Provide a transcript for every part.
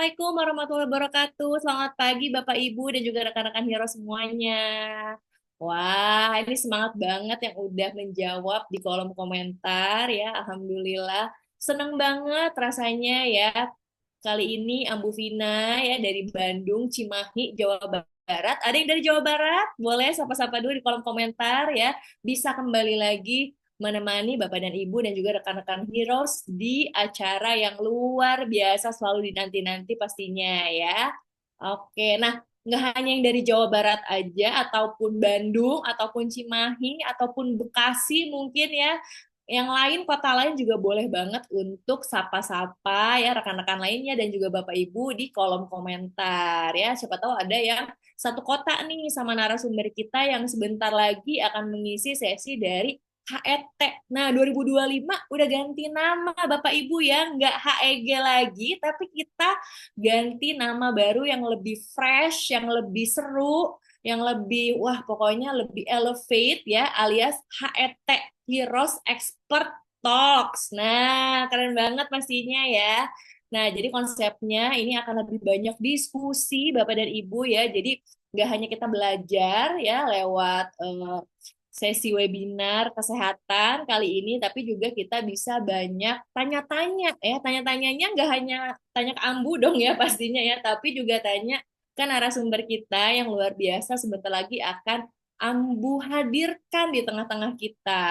Assalamualaikum warahmatullahi wabarakatuh. Selamat pagi Bapak Ibu dan juga rekan-rekan Hero semuanya. Wah, ini semangat banget yang udah menjawab di kolom komentar ya. Alhamdulillah. Seneng banget rasanya ya. Kali ini Ambu Vina ya dari Bandung, Cimahi, Jawa Barat. Ada yang dari Jawa Barat? Boleh sapa-sapa dulu di kolom komentar ya. Bisa kembali lagi menemani Bapak dan Ibu dan juga rekan-rekan Heroes di acara yang luar biasa selalu dinanti-nanti pastinya ya. Oke, nah nggak hanya yang dari Jawa Barat aja, ataupun Bandung, ataupun Cimahi, ataupun Bekasi mungkin ya, yang lain, kota lain juga boleh banget untuk sapa-sapa ya rekan-rekan lainnya dan juga Bapak Ibu di kolom komentar ya. Siapa tahu ada yang satu kota nih sama narasumber kita yang sebentar lagi akan mengisi sesi dari HET. Nah, 2025 udah ganti nama Bapak Ibu ya, nggak HEG lagi, tapi kita ganti nama baru yang lebih fresh, yang lebih seru, yang lebih, wah pokoknya lebih elevate ya, alias HET, Heroes Expert Talks. Nah, keren banget pastinya ya. Nah, jadi konsepnya ini akan lebih banyak diskusi Bapak dan Ibu ya. Jadi nggak hanya kita belajar ya lewat sesi webinar kesehatan kali ini, tapi juga kita bisa banyak tanya-tanya ya. Tanya-tanyanya nggak hanya tanya ke Ambu dong ya pastinya ya, tapi juga tanya kan narasumber kita yang luar biasa sebentar lagi akan Ambu hadirkan di tengah-tengah kita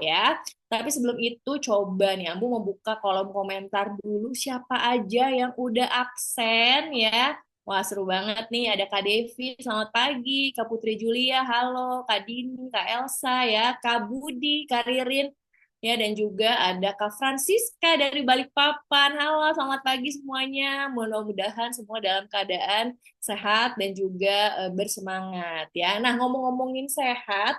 ya. Tapi sebelum itu coba nih Ambu membuka kolom komentar dulu siapa aja yang udah absen ya. Wah, seru banget nih. Ada Kak Devi, selamat pagi. Kak Putri Julia, halo. Kak Dini, Kak Elsa, ya. Kak Budi, Kak Ririn, ya. Dan juga ada Kak Francisca dari Balikpapan. Halo, selamat pagi semuanya. Mudah-mudahan semua dalam keadaan sehat dan juga bersemangat, ya. Nah, ngomong-ngomongin sehat,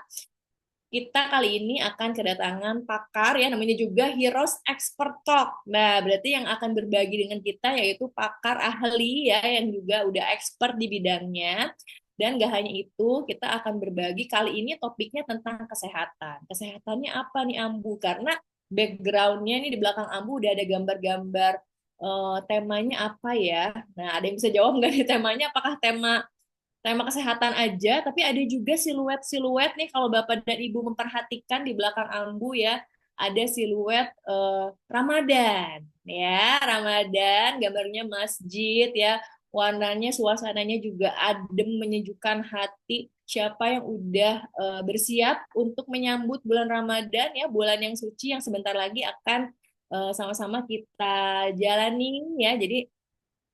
kita kali ini akan kedatangan pakar ya, namanya juga Heroes Expert Talk. Nah, berarti yang akan berbagi dengan kita yaitu pakar ahli ya yang juga udah expert di bidangnya. Dan gak hanya itu, kita akan berbagi kali ini topiknya tentang kesehatan. Kesehatannya apa nih Ambu? Karena backgroundnya nih di belakang Ambu udah ada gambar-gambar temanya apa ya? Nah, ada yang bisa jawab nggak nih temanya? Apakah tema tema kesehatan aja, tapi ada juga siluet-siluet nih kalau Bapak dan Ibu memperhatikan di belakang Ambu ya, ada siluet Ramadan ya, Ramadan, gambarnya masjid ya, warnanya, suasananya juga adem, menyejukkan hati. Siapa yang udah bersiap untuk menyambut bulan Ramadan ya, bulan yang suci yang sebentar lagi akan sama-sama kita jalani ya. Jadi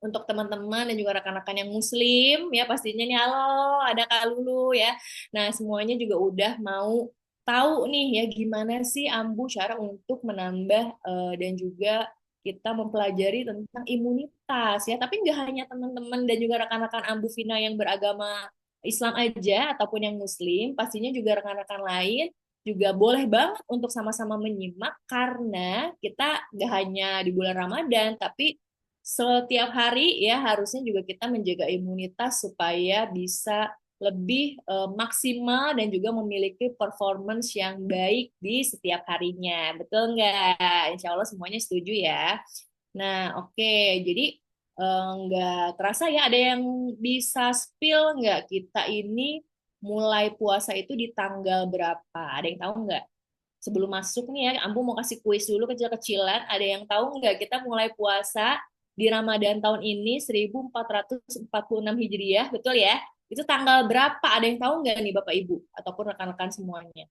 untuk teman-teman dan juga rekan-rekan yang muslim ya pastinya nih, halo ada Kak Lulu ya. Nah, semuanya juga udah mau tahu nih ya gimana sih Ambu cara untuk menambah dan juga kita mempelajari tentang imunitas ya. Tapi nggak hanya teman-teman dan juga rekan-rekan Ambu Vina yang beragama Islam aja ataupun yang muslim, pastinya juga rekan-rekan lain juga boleh banget untuk sama-sama menyimak karena kita nggak hanya di bulan Ramadan, tapi setiap hari ya harusnya juga kita menjaga imunitas supaya bisa lebih maksimal dan juga memiliki performance yang baik di setiap harinya. Betul nggak? Insya Allah semuanya setuju ya. Nah, oke. Jadi nggak terasa ya ada yang bisa spill nggak kita ini mulai puasa itu di tanggal berapa? Ada yang tahu nggak? Sebelum masuk nih ya, Ambu mau kasih kuis dulu kecil-kecilan. Ada yang tahu nggak kita mulai puasa di Ramadan tahun ini 1446 Hijriah, betul ya? Itu tanggal berapa? Ada yang tahu nggak nih Bapak Ibu ataupun rekan-rekan semuanya?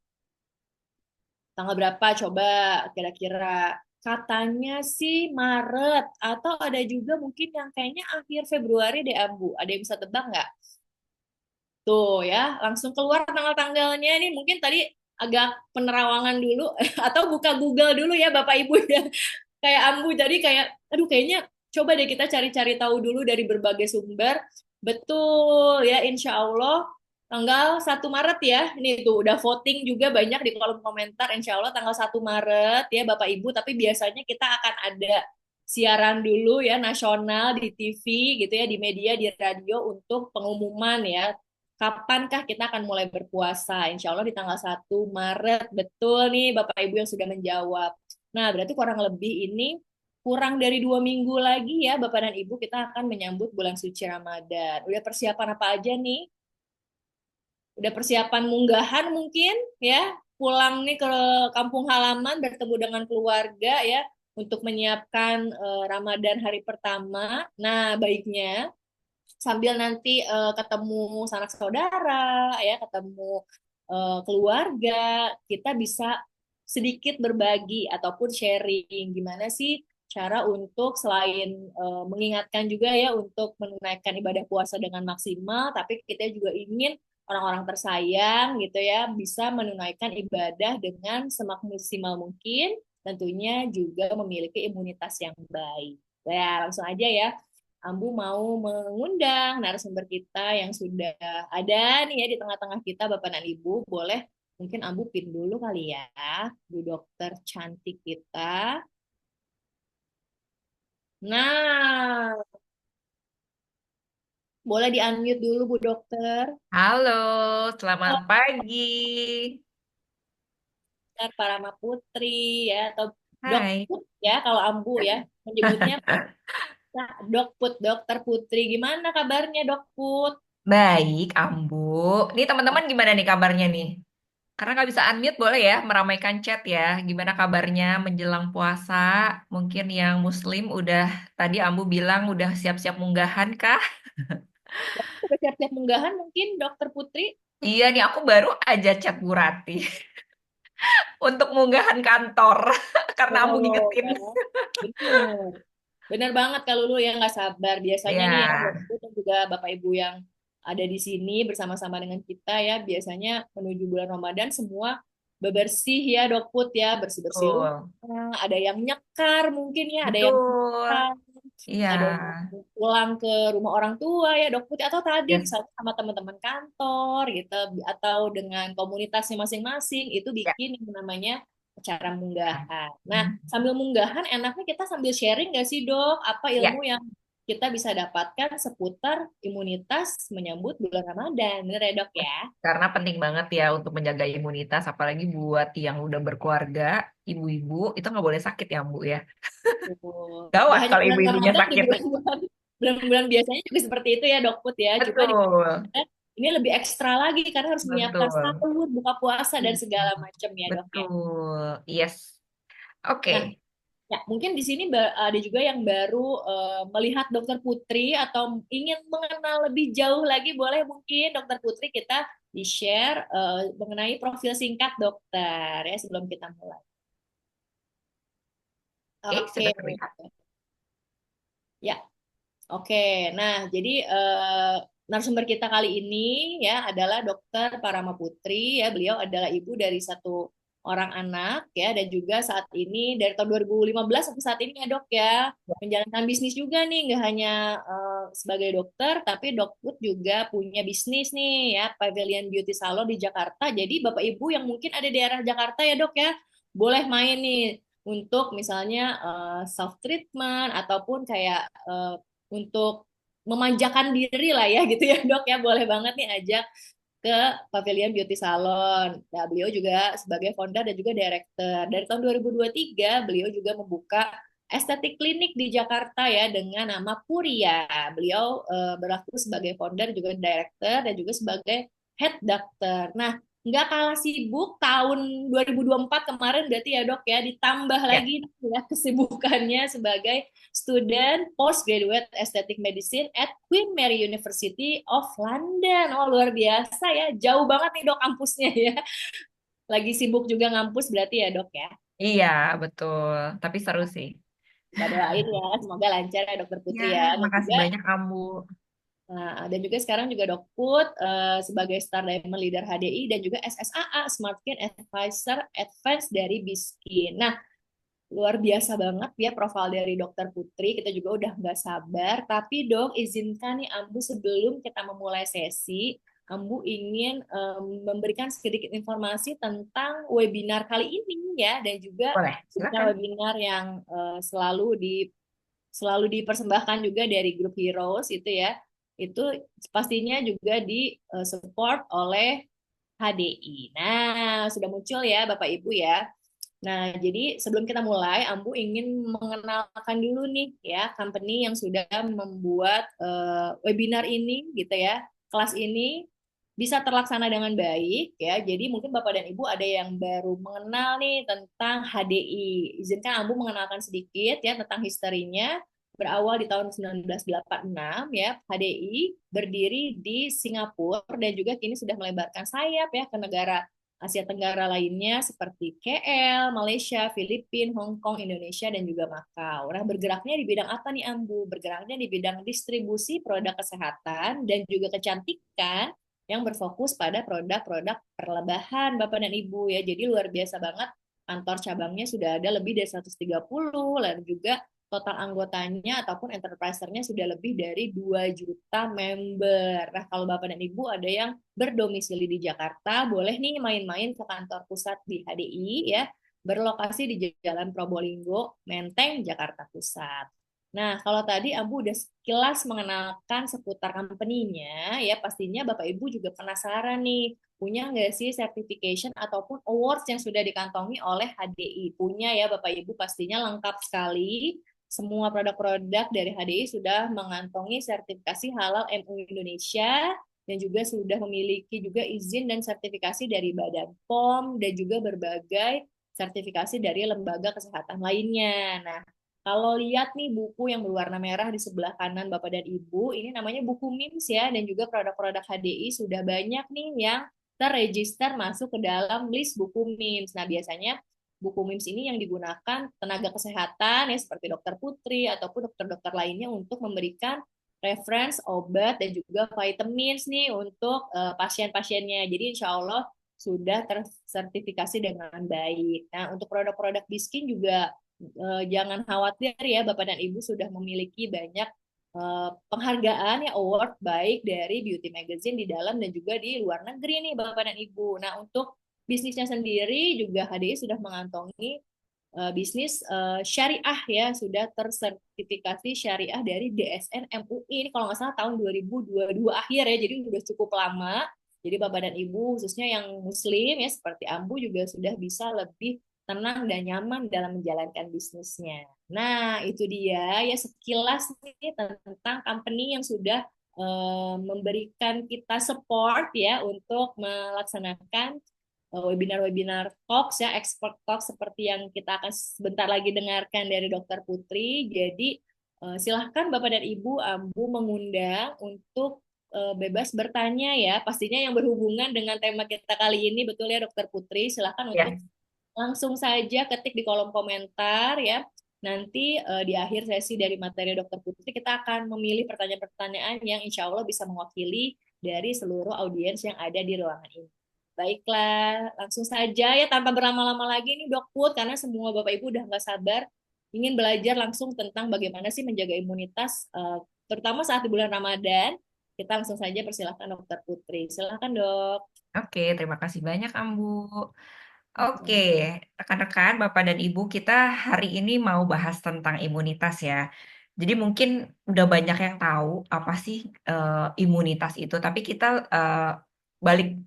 Tanggal berapa? Coba kira-kira. Katanya sih Maret atau ada juga mungkin yang kayaknya akhir Februari deh Ambu. Ada yang bisa tebak nggak? Tuh ya, langsung keluar tanggal-tanggalnya nih. Mungkin tadi agak penerawangan dulu atau buka Google dulu ya Bapak Ibu ya. Kayak Ambu jadi kayak aduh kayaknya coba deh kita cari-cari tahu dulu dari berbagai sumber. Betul ya, insya Allah tanggal 1 Maret ya. Ini tuh udah voting juga banyak di kolom komentar. Insya Allah tanggal 1 Maret ya Bapak Ibu. Tapi biasanya kita akan ada siaran dulu ya nasional di TV gitu ya, di media, di radio untuk pengumuman ya. Kapankah kita akan mulai berpuasa? Insya Allah di tanggal 1 Maret. Betul nih Bapak Ibu yang sudah menjawab. Nah, berarti kurang lebih ini kurang dari 2 minggu lagi ya Bapak dan Ibu kita akan menyambut bulan suci Ramadan. Udah persiapan apa aja nih? Udah persiapan munggahan mungkin ya, pulang nih ke kampung halaman bertemu dengan keluarga ya untuk menyiapkan Ramadan hari pertama. Nah, baiknya sambil nanti ketemu sanak saudara ya, ketemu keluarga, kita bisa sedikit berbagi ataupun sharing gimana sih cara untuk selain mengingatkan juga ya untuk menunaikan ibadah puasa dengan maksimal, tapi kita juga ingin orang-orang tersayang gitu ya bisa menunaikan ibadah dengan semaksimal mungkin, tentunya juga memiliki imunitas yang baik. Ya, langsung aja ya. Ambu mau mengundang narasumber kita yang sudah ada nih ya di tengah-tengah kita, Bapak dan Ibu. Boleh mungkin Ambu pin dulu kali ya, Bu Dokter cantik kita. Nah, boleh di-unmute dulu Bu Dokter. Halo, selamat Halo, pagi. Dokter Parama Putri ya, atau Dok Hai. Put ya kalau Ambu ya. Menyebutnya Dok Put, Dokter Putri. Gimana kabarnya Dok Put? Baik, Ambu. Nih teman-teman gimana nih kabarnya nih? Karena nggak bisa unmute, boleh ya meramaikan chat ya. Gimana kabarnya menjelang puasa? Mungkin yang Muslim udah, tadi Ambu bilang udah siap-siap munggahan kah? Udah siap-siap munggahan mungkin Dokter Putri? Iya nih, aku baru aja chat Bu Rati untuk munggahan kantor. Karena Ambu Oh, ngingetin. ya. Bener. Bener banget kalau lu yang nggak sabar. Biasanya nih ya, Ya, waktu dan juga Bapak Ibu yang ada di sini bersama-sama dengan kita ya, biasanya menuju bulan Ramadan semua bebersih ya, Dokput ya, bersih-bersih betul. rumah, ada yang nyekar mungkin ya, ada yang Betul. makan, Iya. ada yang pulang ke rumah orang tua ya, Dokput, atau tadi Yes. misalnya sama teman-teman kantor gitu, atau dengan komunitasnya masing-masing, itu Ya. bikin yang namanya acara munggahan. Nah, Hmm. sambil munggahan enaknya kita sambil sharing nggak sih dok? Apa ilmu Ya. yang kita bisa dapatkan seputar imunitas menyambut bulan Ramadan? Bener ya dok ya? Karena penting banget ya untuk menjaga imunitas, apalagi buat yang udah berkeluarga, ibu-ibu, itu nggak boleh sakit ya, Bu ya. Tuh. Nggak Gawat hanya kalau bulan ibu-ibunya Ramadan, di sakit. bulan-bulan bulan-bulan biasanya juga seperti itu ya dok Put ya. Cuma di Betul, ini lebih ekstra lagi karena harus menyiapkan betul. sahur, buka puasa dan Iya, segala macam ya dok ya. betul. Yes. Nah, Oke. ya, mungkin di sini ada juga yang baru melihat Dokter Putri atau ingin mengenal lebih jauh lagi, boleh mungkin Dokter Putri kita di-share mengenai profil singkat dokter ya sebelum kita mulai. Oke, Sudah terlihat. ya, oke. Nah, jadi narasumber kita kali ini ya adalah Dokter Parama Putri ya. Beliau adalah ibu dari satu orang anak ya dan juga saat ini dari tahun 2015 sampai saat ini ya Dok ya menjalankan bisnis juga nih, nggak hanya sebagai dokter tapi Dok Put juga punya bisnis nih ya, Pavilion Beauty Salon di Jakarta. Jadi Bapak Ibu yang mungkin ada di daerah Jakarta ya Dok ya boleh main nih untuk misalnya self treatment ataupun kayak untuk memanjakan diri lah ya gitu ya dok ya, boleh banget nih ajak ke Pavilion Beauty Salon. Nah, beliau juga sebagai founder dan juga director. Dari tahun 2023 beliau juga membuka estetik klinik di Jakarta ya dengan nama Puria. Beliau berlaku sebagai founder juga director dan juga sebagai head doctor. Nah, nggak kalah sibuk tahun 2024 kemarin berarti ya dok ya, ditambah Ya. lagi ya kesibukannya sebagai student postgraduate aesthetic medicine at Queen Mary University of London. Oh, luar biasa ya, jauh banget nih dok kampusnya ya. Lagi sibuk juga ngampus berarti ya dok ya. Iya, betul. Tapi seru sih. Kita doain ya, semoga lancar ya dokter Ya, Putri ya. Dan makasih juga banyak kamu. sekarang juga Dok Put sebagai Star Diamond Leader HDI dan juga SSAA Smart Skin Advisor Advance dari Biskin. Nah, luar biasa banget ya profil dari Dokter Putri. Kita juga udah nggak sabar. Tapi dok, izinkan nih Ambu sebelum kita memulai sesi, Ambu ingin memberikan sedikit informasi tentang webinar kali ini ya, dan juga Boleh, silakan. webinar yang selalu dipersembahkan juga dari grup Heroes itu ya. Itu pastinya juga di support oleh HDI. Nah, sudah muncul ya Bapak Ibu ya. Nah, jadi sebelum kita mulai, Ambu ingin mengenalkan dulu nih ya company yang sudah membuat webinar ini gitu ya. Kelas ini bisa terlaksana dengan baik ya. Jadi mungkin Bapak dan Ibu ada yang baru mengenal nih tentang HDI. Izinkan Ambu mengenalkan sedikit ya tentang historinya. Berawal di tahun 1986 ya, HDI berdiri di Singapura dan juga kini sudah melebarkan sayap ya ke negara Asia Tenggara lainnya seperti KL, Malaysia, Filipina, Hong Kong, Indonesia, dan juga Makau. Nah, bergeraknya di bidang apa nih Ambu? Bergeraknya di bidang distribusi produk kesehatan dan juga kecantikan yang berfokus pada produk-produk perlebahan Bapak dan Ibu ya. Jadi luar biasa banget, kantor cabangnya sudah ada lebih dari 130, dan juga total anggotanya ataupun enterprisernya sudah lebih dari 2 juta member. Nah, kalau Bapak dan Ibu ada yang berdomisili di Jakarta, boleh nih main-main ke kantor pusat di HDI ya, berlokasi di Jalan Probolinggo, Menteng, Jakarta Pusat. Nah, kalau tadi Ambu udah sekilas mengenalkan seputar company-nya, ya pastinya Bapak Ibu juga penasaran nih, punya nggak sih certification ataupun awards yang sudah dikantongi oleh HDI? Punya ya Bapak Ibu, pastinya lengkap sekali. Semua produk-produk dari HDI sudah mengantongi sertifikasi halal MUI Indonesia dan juga sudah memiliki juga izin dan sertifikasi dari Badan POM dan juga berbagai sertifikasi dari lembaga kesehatan lainnya. Nah, kalau lihat nih buku yang berwarna merah di sebelah kanan Bapak dan Ibu, ini namanya buku MIMS ya, dan juga produk-produk HDI sudah banyak nih yang terregister masuk ke dalam list buku MIMS. Nah, biasanya buku MIMS ini yang digunakan tenaga kesehatan ya seperti dokter Putri ataupun dokter-dokter lainnya untuk memberikan reference obat dan juga vitamins nih untuk pasien-pasiennya. Jadi insya Allah sudah tersertifikasi dengan baik. Nah, untuk produk-produk Biskin juga jangan khawatir ya, Bapak dan Ibu sudah memiliki banyak penghargaan ya award baik dari beauty magazine di dalam dan juga di luar negeri nih Bapak dan Ibu. Nah, untuk bisnisnya sendiri juga HDI sudah mengantongi bisnis syariah ya, sudah tersertifikasi syariah dari DSN MUI ini kalau nggak salah tahun 2022 akhir ya, jadi sudah cukup lama. Jadi Bapak dan Ibu khususnya yang Muslim ya seperti Ambu juga sudah bisa lebih tenang dan nyaman dalam menjalankan bisnisnya. Nah, itu dia ya sekilas nih tentang company yang sudah memberikan kita support ya untuk melaksanakan webinar-webinar talks ya, expert talk seperti yang kita akan sebentar lagi dengarkan dari Dokter Putri. Jadi silahkan Bapak dan Ibu Ambu mengundang untuk bebas bertanya ya, pastinya yang berhubungan dengan tema kita kali ini, betul ya Dokter Putri. Silahkan Ya. untuk langsung saja ketik di kolom komentar ya. Nanti di akhir sesi dari materi Dokter Putri kita akan memilih pertanyaan-pertanyaan yang insya Allah bisa mewakili dari seluruh audiens yang ada di ruangan ini. Baiklah, langsung saja ya tanpa berlama-lama lagi nih Dok Put, karena semua Bapak Ibu udah nggak sabar ingin belajar langsung tentang bagaimana sih menjaga imunitas, terutama saat di bulan Ramadan. Kita langsung saja persilahkan Dokter Putri. Silahkan Dok. Oke, terima kasih banyak, Ambu. Oke, rekan-rekan, Bapak dan Ibu, kita hari ini mau bahas tentang imunitas ya. Jadi mungkin udah banyak yang tahu apa sih imunitas itu, tapi kita balik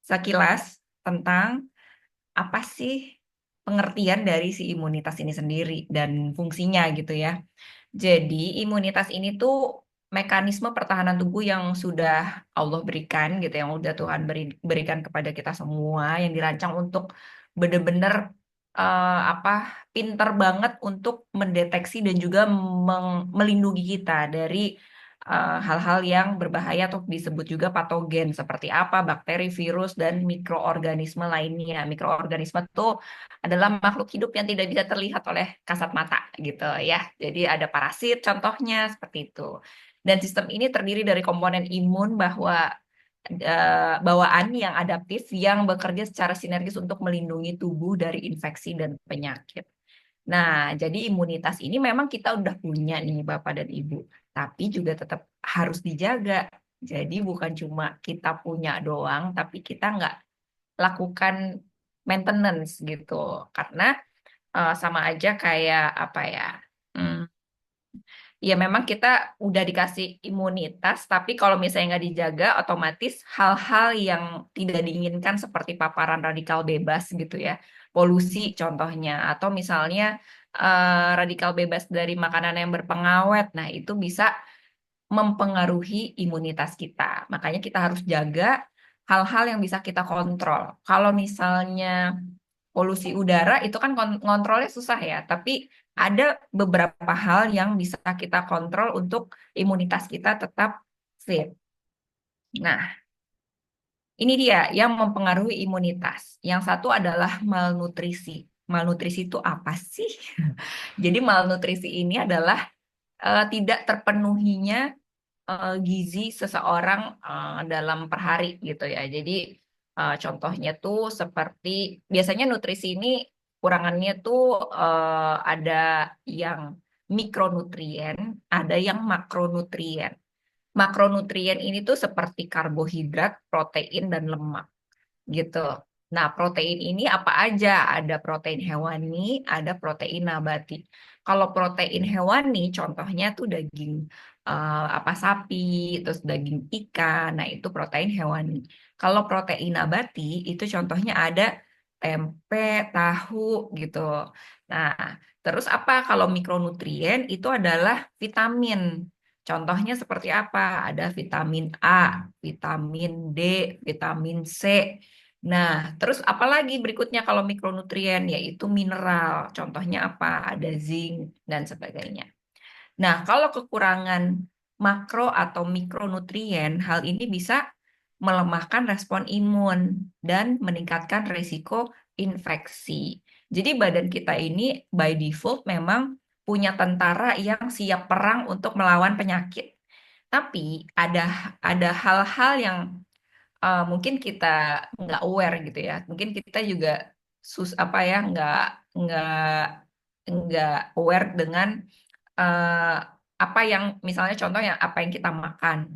sekilas tentang apa sih pengertian dari si imunitas ini sendiri dan fungsinya gitu ya. Jadi imunitas ini tuh mekanisme pertahanan tubuh yang sudah Allah berikan gitu, yang udah Tuhan berikan kepada kita semua, yang dirancang untuk bener-bener apa, pinter banget untuk mendeteksi dan juga melindungi kita dari hal-hal yang berbahaya atau disebut juga patogen seperti apa, bakteri, virus, dan mikroorganisme lainnya. Mikroorganisme itu adalah makhluk hidup yang tidak bisa terlihat oleh kasat mata gitu ya. Jadi ada parasit contohnya seperti itu. Dan sistem ini terdiri dari komponen imun bawaan yang adaptif yang bekerja secara sinergis untuk melindungi tubuh dari infeksi dan penyakit. Nah, jadi imunitas ini memang kita udah punya nih Bapak dan Ibu, tapi juga tetap harus dijaga. Jadi bukan cuma kita punya doang, tapi kita nggak lakukan maintenance gitu. Karena sama aja kayak apa ya? hmm, Ya memang kita udah dikasih imunitas, tapi kalau misalnya nggak dijaga, otomatis hal-hal yang tidak diinginkan seperti paparan radikal bebas gitu ya, polusi contohnya, atau misalnya radikal bebas dari makanan yang berpengawet. Nah, itu bisa mempengaruhi imunitas kita. Makanya kita harus jaga hal-hal yang bisa kita kontrol. Kalau misalnya polusi udara itu kan ngontrolnya susah ya, tapi ada beberapa hal yang bisa kita kontrol untuk imunitas kita tetap fit. Nah, ini dia yang mempengaruhi imunitas. Yang satu adalah malnutrisi. Malnutrisi itu apa sih? Jadi malnutrisi ini adalah tidak terpenuhinya gizi seseorang dalam per hari gitu ya. Jadi contohnya tuh seperti biasanya nutrisi ini kurangannya tuh ada yang mikronutrien, ada yang makronutrien. Makronutrien ini tuh seperti karbohidrat, protein, dan lemak gitu. Nah, protein ini apa aja? Ada protein hewani, ada protein nabati. Kalau protein hewani, contohnya tuh daging apa sapi, terus daging ikan. Nah, itu protein hewani. Kalau protein nabati, itu contohnya ada tempe, tahu gitu. Nah, terus apa? Kalau mikronutrien itu adalah vitamin. Contohnya seperti apa? Ada vitamin A, vitamin D, vitamin C. Nah, terus apalagi berikutnya kalau mikronutrien yaitu mineral. Contohnya apa? Ada zinc dan sebagainya. Nah, kalau kekurangan makro atau mikronutrien, hal ini bisa melemahkan respon imun dan meningkatkan risiko infeksi. Jadi badan kita ini by default memang punya tentara yang siap perang untuk melawan penyakit. Tapi ada hal-hal yang mungkin kita nggak aware gitu ya. Mungkin kita juga apa ya nggak nggak aware dengan eh, apa yang misalnya contohnya apa yang kita makan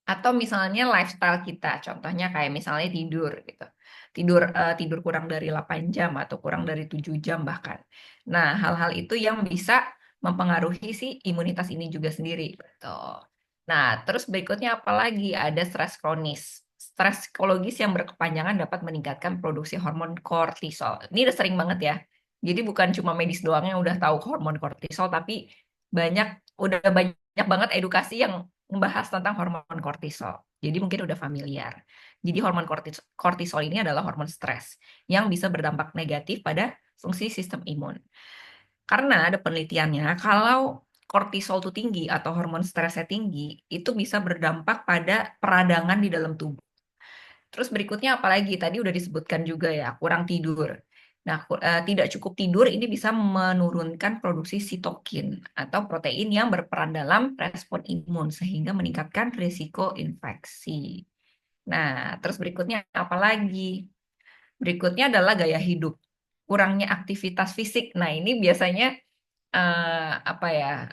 atau misalnya lifestyle kita. Contohnya kayak misalnya tidur gitu. Tidur kurang dari 8 jam atau kurang dari 7 jam bahkan. Nah, hal-hal itu yang bisa mempengaruhi si imunitas ini juga sendiri. Betul. Nah, terus berikutnya apalagi ada stres kronis. Stres psikologis yang berkepanjangan dapat meningkatkan produksi hormon kortisol. Ini udah sering banget ya. Jadi bukan cuma medis doang yang udah tahu hormon kortisol, tapi banyak udah banyak banget edukasi yang membahas tentang hormon kortisol. Jadi mungkin udah familiar. Jadi hormon kortisol ini adalah hormon stres yang bisa berdampak negatif pada fungsi sistem imun. Karena ada penelitiannya, kalau kortisol itu tinggi atau hormon stresnya tinggi, itu bisa berdampak pada peradangan di dalam tubuh. Terus berikutnya apalagi tadi udah disebutkan juga ya, kurang tidur. Nah, tidak cukup tidur ini bisa menurunkan produksi sitokin atau protein yang berperan dalam respon imun sehingga meningkatkan risiko infeksi. Nah, terus berikutnya apalagi? Berikutnya adalah gaya hidup. Kurangnya aktivitas fisik. Nah, ini biasanya apa ya?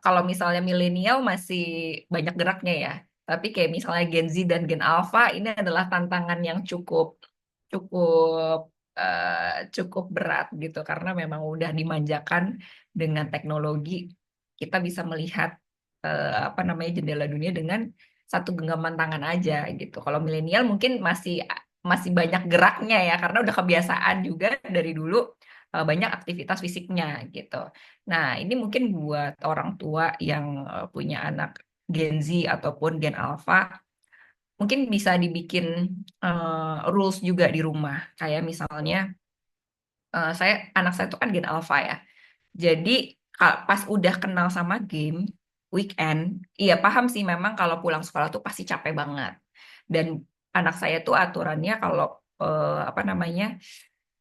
Kalau misalnya milenial masih banyak geraknya ya. Tapi kayak misalnya Gen Z dan Gen Alpha ini adalah tantangan yang cukup cukup cukup berat gitu karena memang udah dimanjakan dengan teknologi. Kita bisa melihat apa namanya jendela dunia dengan satu genggaman tangan aja gitu. Kalau milenial mungkin masih masih banyak geraknya ya karena udah kebiasaan juga dari dulu banyak aktivitas fisiknya gitu. Nah, ini mungkin buat orang tua yang punya anak Gen Z ataupun Gen Alpha, mungkin bisa dibikin rules juga di rumah. Kayak misalnya, anak saya tuh kan Gen Alpha ya. Jadi pas udah kenal sama game, weekend, iya paham sih memang kalau pulang sekolah tuh pasti capek banget. Dan anak saya tuh aturannya kalau apa namanya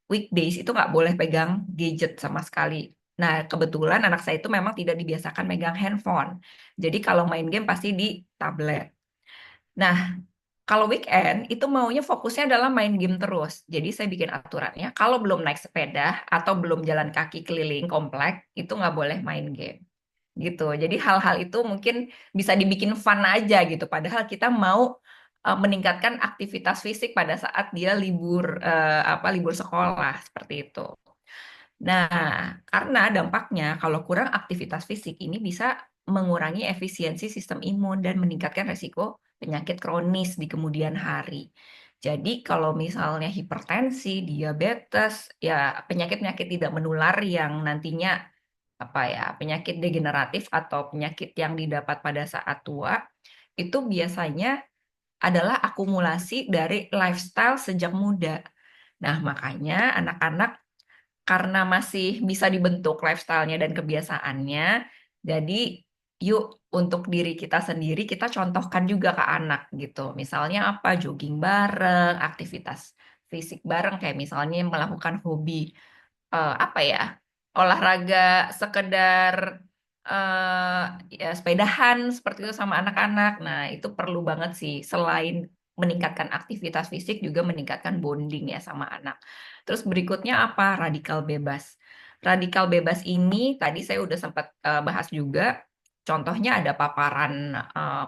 weekdays itu nggak boleh pegang gadget sama sekali. Nah, kebetulan anak saya itu memang tidak dibiasakan megang handphone. Jadi kalau main game pasti di tablet. Nah, kalau weekend itu maunya fokusnya adalah main game terus. Jadi saya bikin aturannya, kalau belum naik sepeda atau belum jalan kaki keliling komplek, itu nggak boleh main game. Gitu. Jadi hal-hal itu mungkin bisa dibikin fun aja gitu. Padahal kita mau meningkatkan aktivitas fisik pada saat dia libur apa libur sekolah seperti itu. Nah, karena dampaknya kalau kurang aktivitas fisik ini bisa mengurangi efisiensi sistem imun dan meningkatkan resiko penyakit kronis di kemudian hari. Jadi kalau misalnya hipertensi, diabetes, ya penyakit-penyakit tidak menular yang nantinya apa ya, penyakit degeneratif atau penyakit yang didapat pada saat tua, itu biasanya adalah akumulasi dari lifestyle sejak muda. Nah, makanya anak-anak karena masih bisa dibentuk lifestyle-nya dan kebiasaannya, jadi yuk untuk diri kita sendiri kita contohkan juga ke anak gitu. Misalnya apa? Jogging bareng, aktivitas fisik bareng kayak misalnya melakukan hobi apa ya? Olahraga sekedar eh ya sepedahan seperti itu sama anak-anak. Nah, itu perlu banget sih selain meningkatkan aktivitas fisik juga meningkatkan bonding ya sama anak. Terus berikutnya apa? Radikal bebas. Radikal bebas ini tadi saya udah sempat bahas juga. Contohnya ada paparan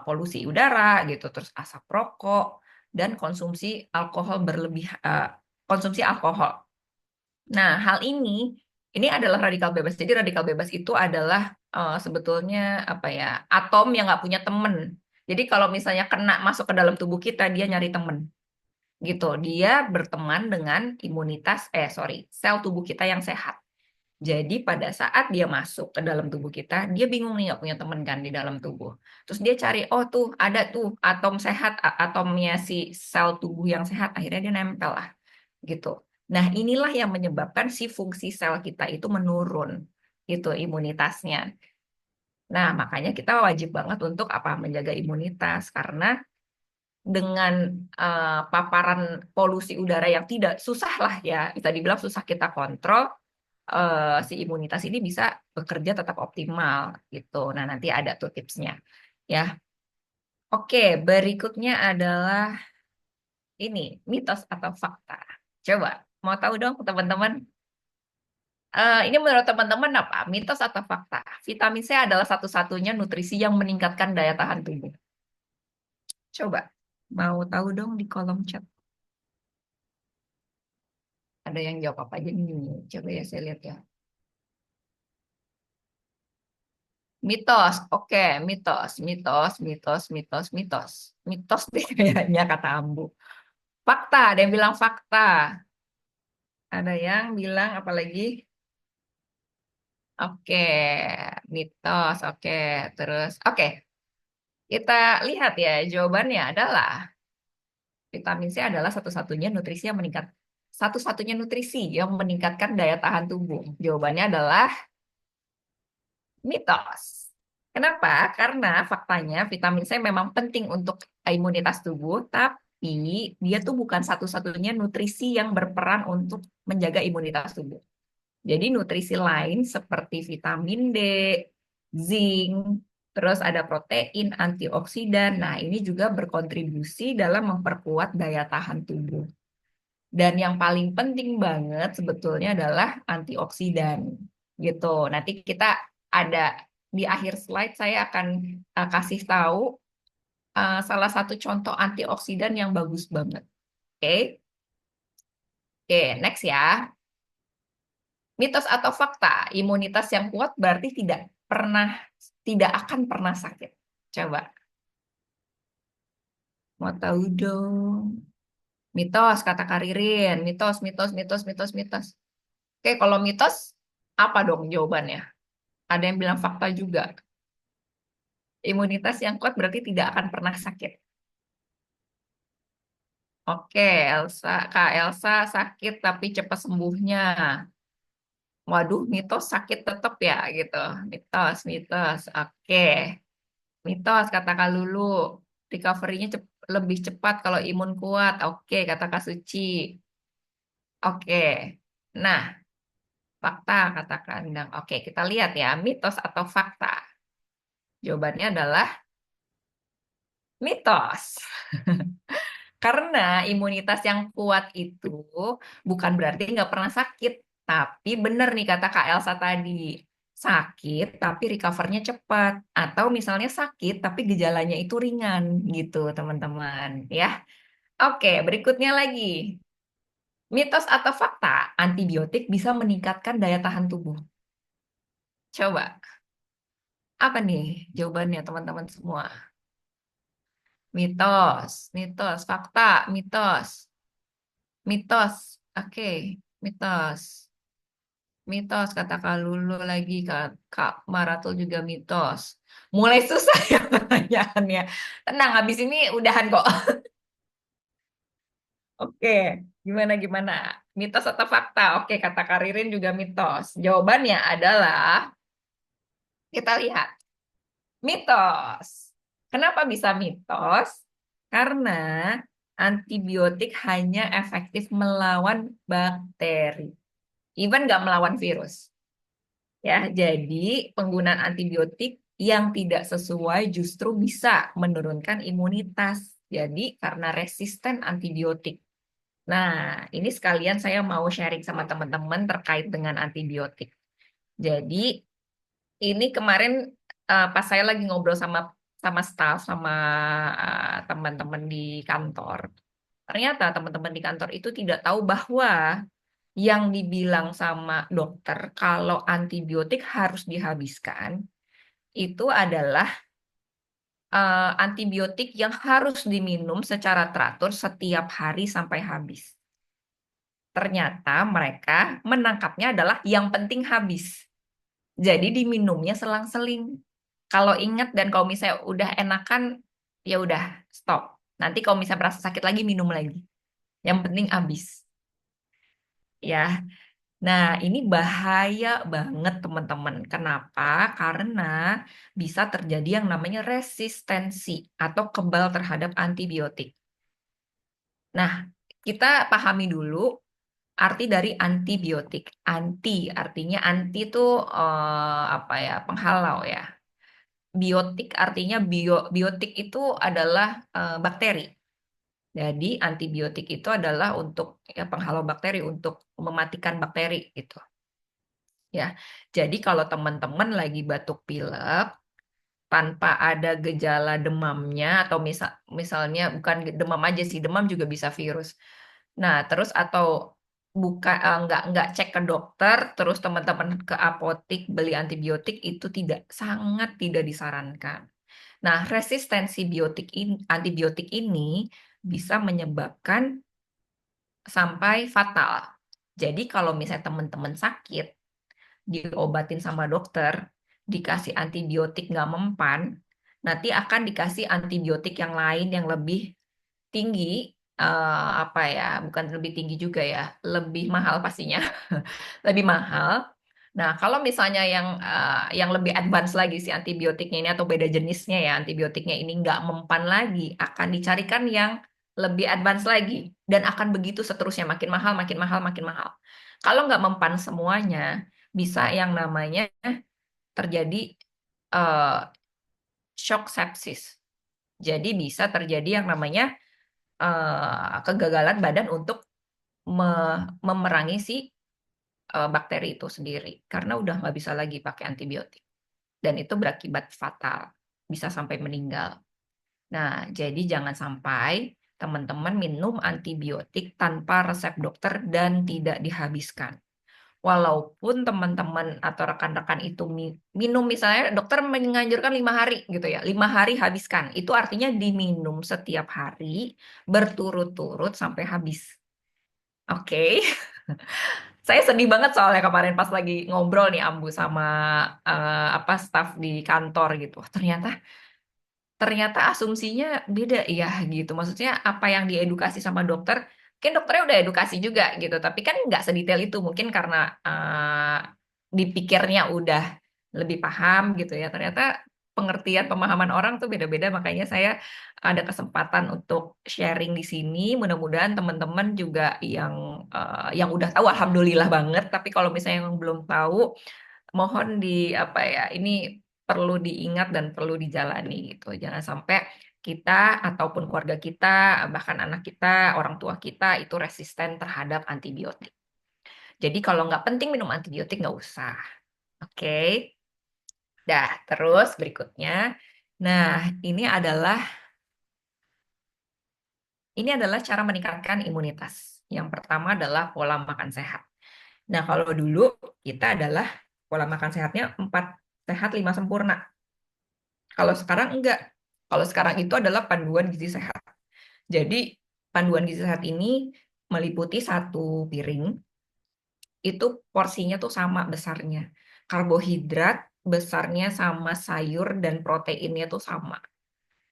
polusi udara gitu, terus asap rokok dan konsumsi alkohol. Nah, hal ini adalah radikal bebas. Jadi radikal bebas itu adalah sebetulnya apa ya, atom yang nggak punya temen. Jadi kalau misalnya kena masuk ke dalam tubuh kita, dia nyari temen gitu. Dia berteman dengan sel tubuh kita yang sehat. Jadi pada saat dia masuk ke dalam tubuh kita, dia bingung nih nggak punya temen kan di dalam tubuh. Terus dia cari, oh tuh ada tuh atom sehat, atomnya si sel tubuh yang sehat. Akhirnya dia nempel lah gitu. Nah, inilah yang menyebabkan si fungsi sel kita itu menurun, gitu imunitasnya. Nah, makanya kita wajib banget untuk apa? Menjaga imunitas karena dengan paparan polusi udara yang tidak susah lah ya, bisa dibilang susah kita kontrol, si imunitas ini bisa bekerja tetap optimal gitu. Nah, nanti ada tuh tipsnya. Ya, oke. Berikutnya adalah ini mitos atau fakta. Coba mau tahu dong teman-teman? Ini menurut teman-teman apa? Mitos atau fakta? Vitamin C adalah satu-satunya nutrisi yang meningkatkan daya tahan tubuh. Coba, mau tahu dong di kolom chat. Ada yang jawab apa aja nih? Coba ya saya lihat ya. Mitos, oke, mitos, mitos, mitos, mitos, mitos. Mitos deh kayaknya kata Ambu. Fakta, ada yang bilang fakta. Ada yang bilang apa lagi? Oke, mitos, oke. Terus, oke. Kita lihat ya, jawabannya adalah vitamin C adalah satu-satunya nutrisi yang meningkatkan daya tahan tubuh. Jawabannya adalah mitos. Kenapa? Karena faktanya vitamin C memang penting untuk imunitas tubuh, tapi dia tuh bukan satu-satunya nutrisi yang berperan untuk menjaga imunitas tubuh. Jadi nutrisi lain seperti vitamin D, zinc, terus ada protein, antioksidan. Nah, ini juga berkontribusi dalam memperkuat daya tahan tubuh. Dan yang paling penting banget sebetulnya adalah antioksidan gitu. Nanti kita ada di akhir slide saya akan kasih tahu salah satu contoh antioksidan yang bagus banget. Oke, oke, next ya. Mitos atau fakta? Imunitas yang kuat berarti tidak akan pernah sakit. Coba, mau tahu dong? Mitos, kata Karirin. Mitos, mitos, mitos, mitos, mitos. Oke, kalau mitos, apa dong jawabannya? Ada yang bilang fakta juga. Imunitas yang kuat berarti tidak akan pernah sakit. Oke, Kak Elsa sakit tapi cepat sembuhnya. Waduh, mitos sakit tetap ya gitu. Mitos, mitos. Oke, mitos kata Kak Lulu. Recovery-nya lebih cepat kalau imun kuat. Oke, kata Kak Suci. Oke. Nah, fakta kata Kak Endang. Oke, kita lihat ya, mitos atau fakta. Jawabannya adalah mitos. Karena imunitas yang kuat itu bukan berarti nggak pernah sakit. Tapi benar nih kata Kak Elsa tadi. Sakit tapi recovernya cepat. Atau misalnya sakit tapi gejalanya itu ringan gitu teman-teman. Ya, oke, berikutnya lagi. Mitos atau fakta, antibiotik bisa meningkatkan daya tahan tubuh. Coba, apa nih jawabannya teman-teman semua? Mitos, mitos, fakta, mitos, mitos. Oke, mitos. Mitos, kata Kak Lulu lagi, Kak Maratul juga mitos. Mulai susah ya pertanyaannya. Tenang, habis ini udahan kok. Oke, gimana? Mitos atau fakta? Oke, kata Karirin juga mitos. Jawabannya adalah, kita lihat, mitos. Kenapa bisa mitos? Karena antibiotik hanya efektif melawan bakteri. Even nggak melawan virus. Ya, jadi penggunaan antibiotik yang tidak sesuai justru bisa menurunkan imunitas. Jadi karena resisten antibiotik. Nah, ini sekalian saya mau sharing sama teman-teman terkait dengan antibiotik. Jadi ini kemarin pas saya lagi ngobrol sama sama staff sama teman-teman di kantor. Ternyata teman-teman di kantor itu tidak tahu bahwa yang dibilang sama dokter kalau antibiotik harus dihabiskan itu adalah antibiotik yang harus diminum secara teratur setiap hari sampai habis. Ternyata mereka menangkapnya adalah yang penting habis. Jadi diminumnya selang-seling. Kalau ingat dan kalau misalnya udah enakan, ya udah stop. Nanti kalau misalnya merasa sakit lagi, minum lagi. Yang penting habis. Ya, nah, ini bahaya banget, teman-teman. Kenapa? Karena bisa terjadi yang namanya resistensi atau kebal terhadap antibiotik. Nah, kita pahami dulu arti dari antibiotik. Anti artinya anti itu apa ya? Penghalau ya. Biotik artinya biotik itu adalah bakteri. Jadi antibiotik itu adalah untuk ya, penghalau bakteri untuk mematikan bakteri gitu. Ya, jadi kalau teman-teman lagi batuk pilek tanpa ada gejala demamnya atau misalnya bukan demam aja sih, demam juga bisa virus. Nah, terus atau nggak cek ke dokter, terus teman-teman ke apotik beli antibiotik itu sangat tidak disarankan. Nah, resistensi antibiotik ini bisa menyebabkan sampai fatal. Jadi kalau misalnya teman-teman sakit diobatin sama dokter, dikasih antibiotik nggak mempan, nanti akan dikasih antibiotik yang lain yang lebih tinggi, apa ya, bukan lebih tinggi juga ya, lebih mahal pastinya, lebih mahal. Nah, kalau misalnya yang lebih advance lagi si antibiotiknya ini atau beda jenisnya ya, antibiotiknya ini nggak mempan lagi, akan dicarikan yang lebih advance lagi dan akan begitu seterusnya makin mahal, makin mahal, makin mahal. Kalau nggak mempan semuanya, bisa yang namanya terjadi eh, shock sepsis. Jadi bisa terjadi yang namanya kegagalan badan untuk memerangi si bakteri itu sendiri karena udah nggak bisa lagi pakai antibiotik dan itu berakibat fatal, bisa sampai meninggal. Nah, jadi jangan sampai teman-teman minum antibiotik tanpa resep dokter dan tidak dihabiskan. Walaupun teman-teman atau rekan-rekan itu minum, misalnya dokter menganjurkan 5 hari gitu ya, 5 hari habiskan. Itu artinya diminum setiap hari berturut-turut sampai habis. Oke. Saya sedih banget soalnya kemarin pas lagi ngobrol nih Ambu sama apa staf di kantor gitu. Ternyata ternyata asumsinya beda ya gitu. Maksudnya apa yang diedukasi sama dokter, mungkin dokternya udah edukasi juga gitu, tapi kan nggak sedetail itu. Mungkin karena dipikirnya udah lebih paham gitu ya. Ternyata pengertian pemahaman orang tuh beda-beda. Makanya saya ada kesempatan untuk sharing di sini. Mudah-mudahan teman-teman juga yang udah tahu, alhamdulillah banget. Tapi kalau misalnya yang belum tahu, mohon di apa ya, ini perlu diingat dan perlu dijalani gitu. Jangan sampai kita ataupun keluarga kita, bahkan anak kita, orang tua kita itu resisten terhadap antibiotik. Jadi kalau nggak penting minum antibiotik nggak usah. Oke. Dah, terus berikutnya. Nah, ini adalah ini adalah cara meningkatkan imunitas. Yang pertama adalah pola makan sehat. Nah, kalau dulu kita adalah pola makan sehatnya 4 sehat 5 sempurna. Kalau sekarang enggak. Kalau sekarang itu adalah panduan gizi sehat. Jadi panduan gizi sehat ini meliputi satu piring, itu porsinya tuh sama besarnya. Karbohidrat besarnya sama, sayur dan proteinnya tuh sama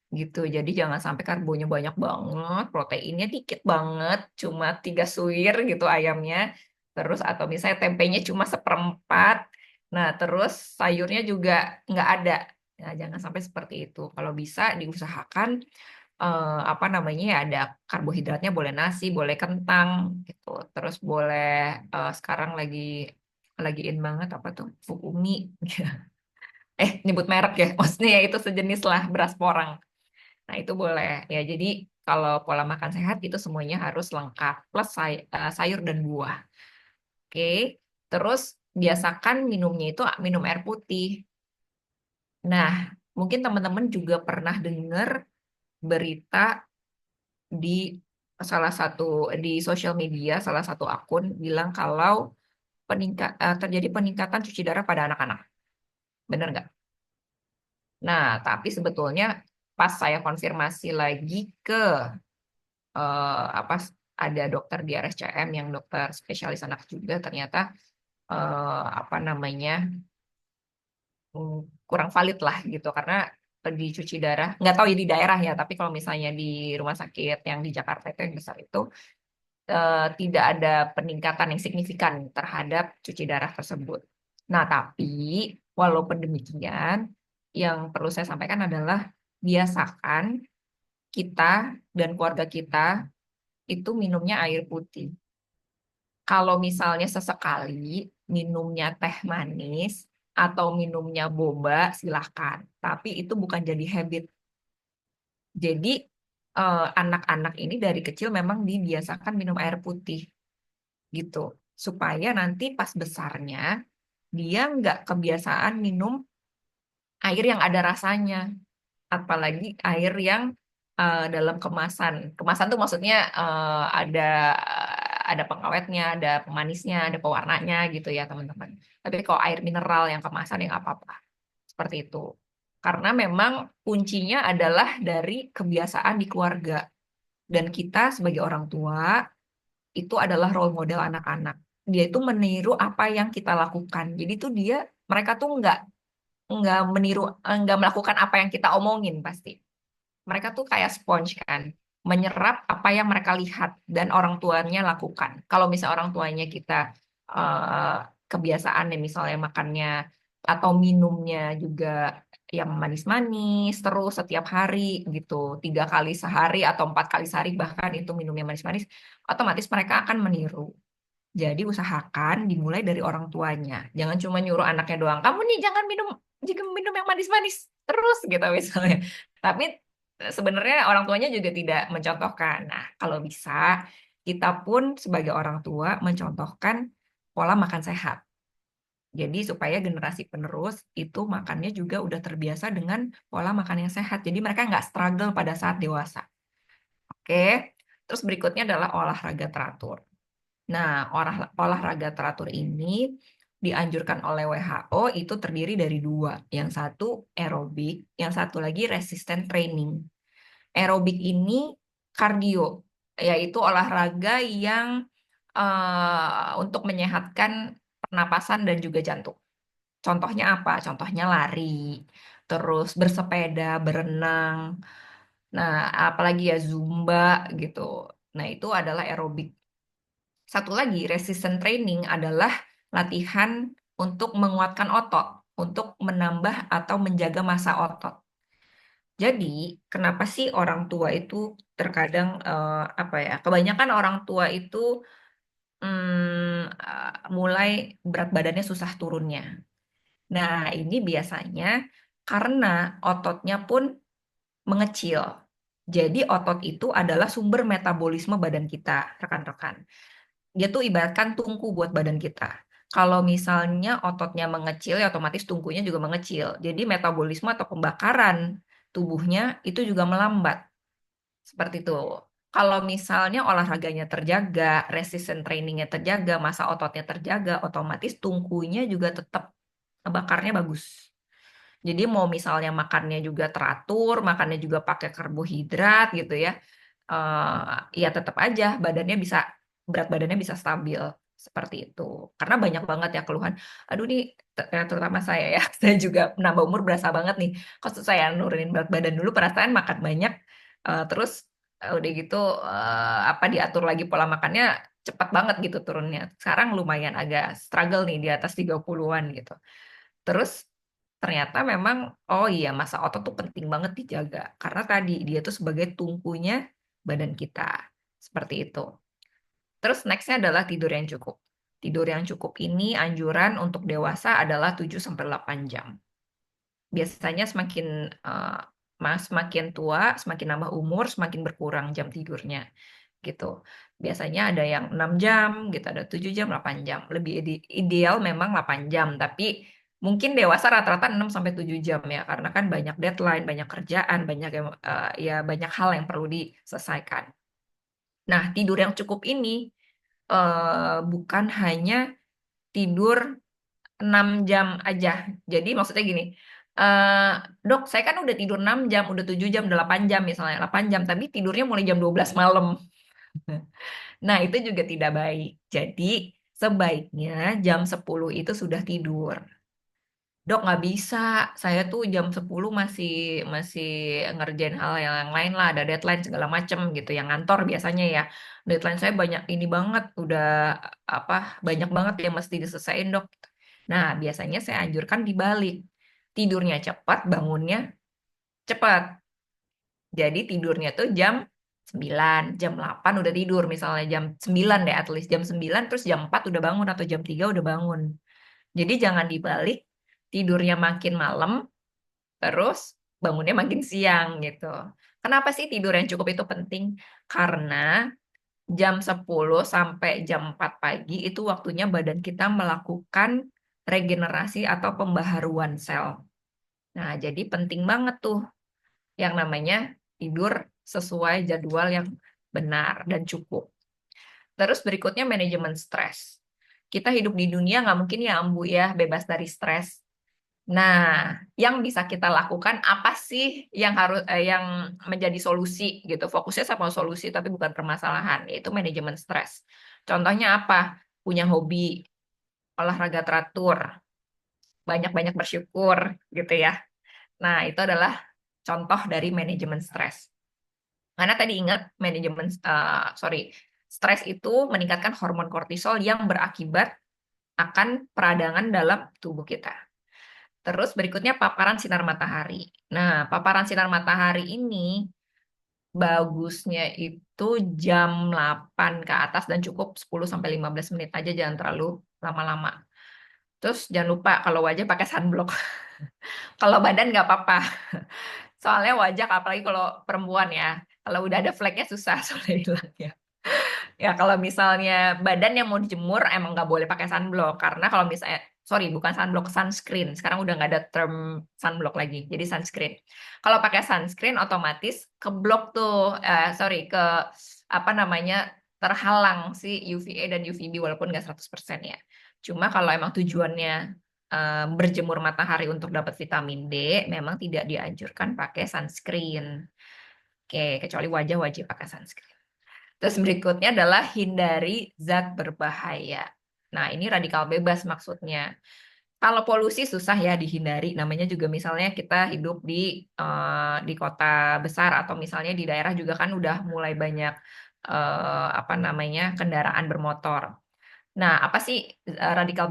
gitu. Jadi jangan sampai karbonya banyak banget, proteinnya dikit banget, cuma 3 suir gitu ayamnya. Terus atau misalnya tempenya cuma seperempat. Nah, terus sayurnya juga nggak ada. Nah, jangan sampai seperti itu. Kalau bisa diusahakan apa namanya ya, ada karbohidratnya, boleh nasi, boleh kentang gitu. Terus boleh sekarang lagi in banget apa tuh? Fukumi. Nyebut merek ya. Maksudnya ya itu sejenis lah beras porang. Nah, itu boleh. Ya, jadi kalau pola makan sehat itu semuanya harus lengkap plus sayur dan buah. Oke. Terus biasakan minumnya itu minum air putih. Nah, mungkin teman-teman juga pernah dengar berita di di sosial media salah satu akun bilang kalau terjadi peningkatan cuci darah pada anak-anak. Benar nggak? Nah, tapi sebetulnya pas saya konfirmasi lagi ke apa ada dokter di RSCM yang dokter spesialis anak juga ternyata apa namanya mm, kurang valid lah gitu karena di cuci darah nggak tahu ya di daerah ya tapi kalau misalnya di rumah sakit yang di Jakarta itu yang besar itu tidak ada peningkatan yang signifikan terhadap cuci darah tersebut. Nah, tapi walaupun demikian, yang perlu saya sampaikan adalah biasakan kita dan keluarga kita itu minumnya air putih. Kalau misalnya sesekali minumnya teh manis atau minumnya boba, silahkan. Tapi itu bukan jadi habit. Jadi anak-anak ini dari kecil memang dibiasakan minum air putih gitu. Supaya nanti pas besarnya dia nggak kebiasaan minum air yang ada rasanya. Apalagi air yang dalam kemasan. Kemasan tuh maksudnya ada pengawetnya, ada pemanisnya, ada pewarnanya gitu ya teman-teman. Tapi kalau air mineral yang kemasan yang apa-apa seperti itu. Karena memang kuncinya adalah dari kebiasaan di keluarga dan kita sebagai orang tua itu adalah role model anak-anak. Dia itu meniru apa yang kita lakukan. Jadi tuh mereka tuh nggak meniru, nggak melakukan apa yang kita omongin pasti mereka tuh kayak sponge kan, menyerap apa yang mereka lihat dan orang tuanya lakukan. Kalau misalnya orang tuanya kita eh, kebiasaan ya misalnya makannya atau minumnya juga yang manis-manis terus setiap hari gitu, 3 kali sehari atau 4 kali sehari bahkan itu minumnya manis-manis, otomatis mereka akan meniru. Jadi usahakan dimulai dari orang tuanya. Jangan cuma nyuruh anaknya doang. Kamu nih jangan minum yang manis-manis terus gitu misalnya. Tapi sebenarnya orang tuanya juga tidak mencontohkan. Nah, kalau bisa kita pun sebagai orang tua mencontohkan pola makan sehat. Jadi supaya generasi penerus itu makannya juga udah terbiasa dengan pola makan yang sehat. Jadi mereka nggak struggle pada saat dewasa. Oke. Terus berikutnya adalah olahraga teratur. Nah, olahraga teratur ini dianjurkan oleh WHO itu terdiri dari dua. Yang satu aerobik, yang satu lagi resistance training. Aerobik ini kardio, yaitu olahraga yang untuk menyehatkan pernapasan dan juga jantung. Contohnya apa? Contohnya lari, terus bersepeda, berenang. Nah, apalagi ya Zumba gitu. Nah, itu adalah aerobik. Satu lagi, resistance training adalah latihan untuk menguatkan otot, untuk menambah atau menjaga massa otot. Jadi, kenapa sih orang tua itu terkadang apa ya? Kebanyakan orang tua itu mulai berat badannya susah turunnya. Nah, ini biasanya karena ototnya pun mengecil. Jadi, otot itu adalah sumber metabolisme badan kita, rekan-rekan. Dia tuh ibaratkan tungku buat badan kita. Kalau misalnya ototnya mengecil, ya otomatis tungkunya juga mengecil. Jadi metabolisme atau pembakaran tubuhnya itu juga melambat. Seperti itu. Kalau misalnya olahraganya terjaga, resistance trainingnya terjaga, massa ototnya terjaga, otomatis tungkunya juga tetap bakarnya bagus. Jadi mau misalnya makannya juga teratur, makannya juga pakai karbohidrat gitu ya, ya tetap aja berat badannya bisa stabil seperti itu. Karena banyak banget ya keluhan. Aduh nih, terutama saya ya, saya juga menambah umur berasa banget nih. Kok saya nurunin berat badan dulu, perasaan makan banyak, terus udah gitu apa diatur lagi pola makannya cepat banget gitu turunnya. Sekarang lumayan agak struggle nih di atas 30-an gitu. Terus ternyata memang, oh iya, masa otot tuh penting banget dijaga. Karena tadi dia tuh sebagai tungkunya badan kita. Seperti itu. Terus nextnya adalah tidur yang cukup. Tidur yang cukup ini anjuran untuk dewasa adalah 7-8 jam. Biasanya semakin tua, semakin nambah umur, semakin berkurang jam tidurnya gitu. Biasanya ada yang 6 jam gitu, ada 7 jam, 8 jam. Lebih ideal memang 8 jam, tapi mungkin dewasa rata-rata 6-7 jam ya, karena kan banyak deadline, banyak kerjaan, ya banyak hal yang perlu diselesaikan. Nah, tidur yang cukup ini bukan hanya tidur 6 jam aja. Jadi maksudnya gini, eh dok, saya kan udah tidur 6 jam, udah 7 jam, udah 8 jam misalnya, 8 jam, tapi tidurnya mulai jam 12 malam. Nah, itu juga tidak baik. Jadi, sebaiknya jam 10 itu sudah tidur. Dok, nggak bisa. Saya tuh jam 10 masih masih ngerjain hal yang lain lah, ada deadline segala macem gitu, yang ngantor biasanya ya. Deadline saya banyak ini banget, udah apa banyak banget yang mesti diselesaikan, dok. Nah, biasanya saya anjurkan dibalik. Tidurnya cepat, bangunnya cepat. Jadi tidurnya tuh jam 9, jam 8 udah tidur, misalnya jam 9 deh, at least jam 9 terus jam 4 udah bangun atau jam 3 udah bangun. Jadi jangan dibalik, tidurnya makin malam, terus bangunnya makin siang gitu. Kenapa sih tidur yang cukup itu penting? Karena jam 10 sampai jam 4 pagi itu waktunya badan kita melakukan regenerasi atau pembaharuan sel. Nah, jadi penting banget tuh yang namanya tidur sesuai jadwal yang benar dan cukup. Terus berikutnya manajemen stres. Kita hidup di dunia nggak mungkin ya Ambu ya bebas dari stres. Nah, yang bisa kita lakukan apa sih yang menjadi solusi gitu? Fokusnya sama solusi tapi bukan permasalahan, yaitu manajemen stres. Contohnya apa? Punya hobi, olahraga teratur, banyak-banyak bersyukur gitu ya. Nah, itu adalah contoh dari manajemen stres. Karena tadi ingat stres itu meningkatkan hormon kortisol yang berakibat akan peradangan dalam tubuh kita. Terus berikutnya paparan sinar matahari. Nah, paparan sinar matahari ini bagusnya itu jam 8 ke atas dan cukup 10-15 menit aja, jangan terlalu lama-lama. Terus jangan lupa kalau wajah pakai sunblock. Kalau badan nggak apa-apa. Soalnya wajah, apalagi kalau perempuan ya, kalau udah ada fleknya susah soalnya hilangnya. Ya kalau misalnya badan yang mau dijemur emang nggak boleh pakai sunblock, karena kalau misalnya, sorry, bukan sunblock, sunscreen. Sekarang udah nggak ada term sunblock lagi, jadi sunscreen. Kalau pakai sunscreen otomatis ke blok tuh, ke apa namanya, terhalang si UVA dan UVB walaupun nggak 100% ya. Cuma kalau emang tujuannya berjemur matahari untuk dapat vitamin D, memang tidak dianjurkan pakai sunscreen. Oke, kecuali wajah wajib pakai sunscreen. Terus berikutnya adalah hindari zat berbahaya. Nah, ini radikal bebas maksudnya. Kalau polusi susah ya dihindari. Namanya juga misalnya kita hidup di kota besar atau misalnya di daerah juga kan udah mulai banyak apa namanya kendaraan bermotor. Nah, apa sih radikal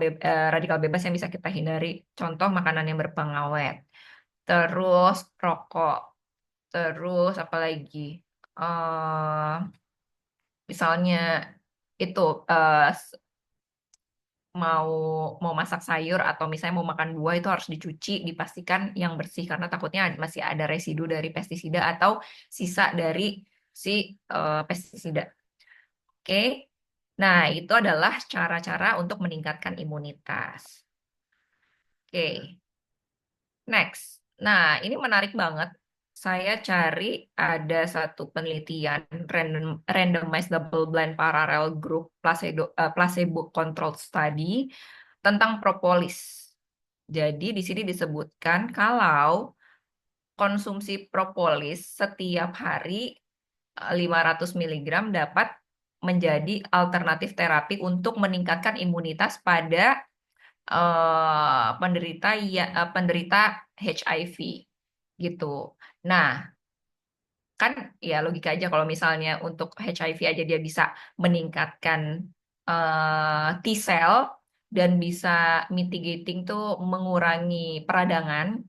bebas yang bisa kita hindari? Contoh makanan yang berpengawet, terus rokok, terus apa lagi? Eh Misalnya itu eh, s- mau mau masak sayur atau misalnya mau makan buah itu harus dicuci, dipastikan yang bersih karena takutnya masih ada residu dari pestisida atau sisa dari si pestisida. Oke. Nah, itu adalah cara-cara untuk meningkatkan imunitas. Oke. Next. Nah, ini menarik banget. Saya cari ada satu penelitian randomized double blind parallel group placebo controlled study tentang propolis. Jadi di sini disebutkan kalau konsumsi propolis setiap hari 500 miligram dapat menjadi alternatif terapi untuk meningkatkan imunitas pada penderita HIV gitu. Nah, kan ya logika aja kalau misalnya untuk HIV aja dia bisa meningkatkan T cell dan bisa mitigating tuh mengurangi peradangan,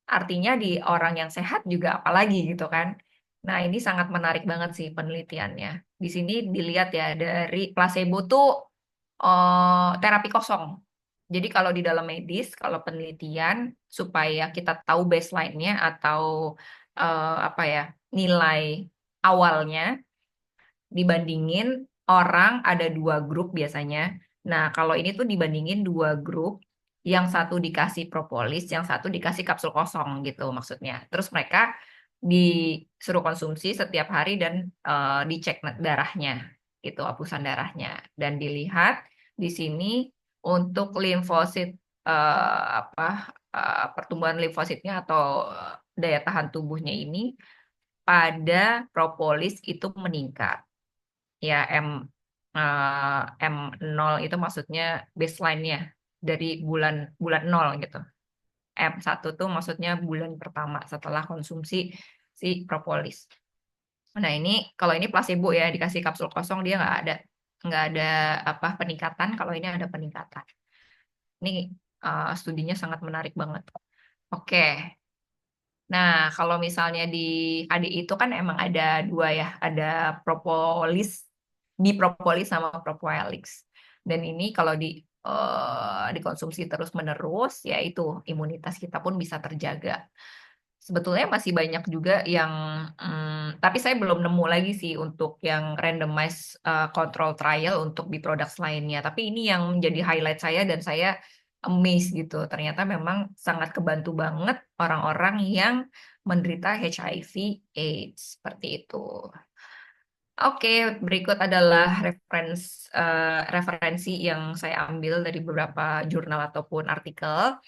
artinya di orang yang sehat juga apalagi gitu kan. Nah, ini sangat menarik banget sih penelitiannya. Di sini dilihat ya dari placebo tuh terapi kosong. Jadi kalau di dalam medis, kalau penelitian supaya kita tahu baseline-nya atau apa ya, nilai awalnya dibandingin orang ada dua grup biasanya. Nah, kalau ini tuh dibandingin dua grup, yang satu dikasih propolis, yang satu dikasih kapsul kosong gitu maksudnya. Terus mereka disuruh konsumsi setiap hari dan dicek darahnya, gitu, hapusan darahnya. Dan dilihat di sini untuk limfosit apa pertumbuhan limfositnya atau daya tahan tubuhnya ini pada propolis itu meningkat ya M0 itu maksudnya baseline-nya dari bulan bulan nol gitu. M1 tuh maksudnya bulan pertama setelah konsumsi si propolis. Nah, ini kalau ini placebo ya, dikasih kapsul kosong dia nggak ada apa peningkatan, kalau ini ada peningkatan. Ini studinya sangat menarik banget. Oke. Nah, kalau misalnya di HDI itu kan emang ada dua ya, ada propolis, dipropolis sama propoelix. Dan ini kalau dikonsumsi terus-menerus, ya itu imunitas kita pun bisa terjaga. Sebetulnya masih banyak juga yang, tapi saya belum nemu lagi sih untuk yang randomized control trial untuk di produk lainnya. Tapi ini yang menjadi highlight saya dan saya amazed gitu. Ternyata memang sangat kebantu banget orang-orang yang menderita HIV AIDS seperti itu. Oke, berikut adalah referensi yang saya ambil dari beberapa jurnal ataupun artikel.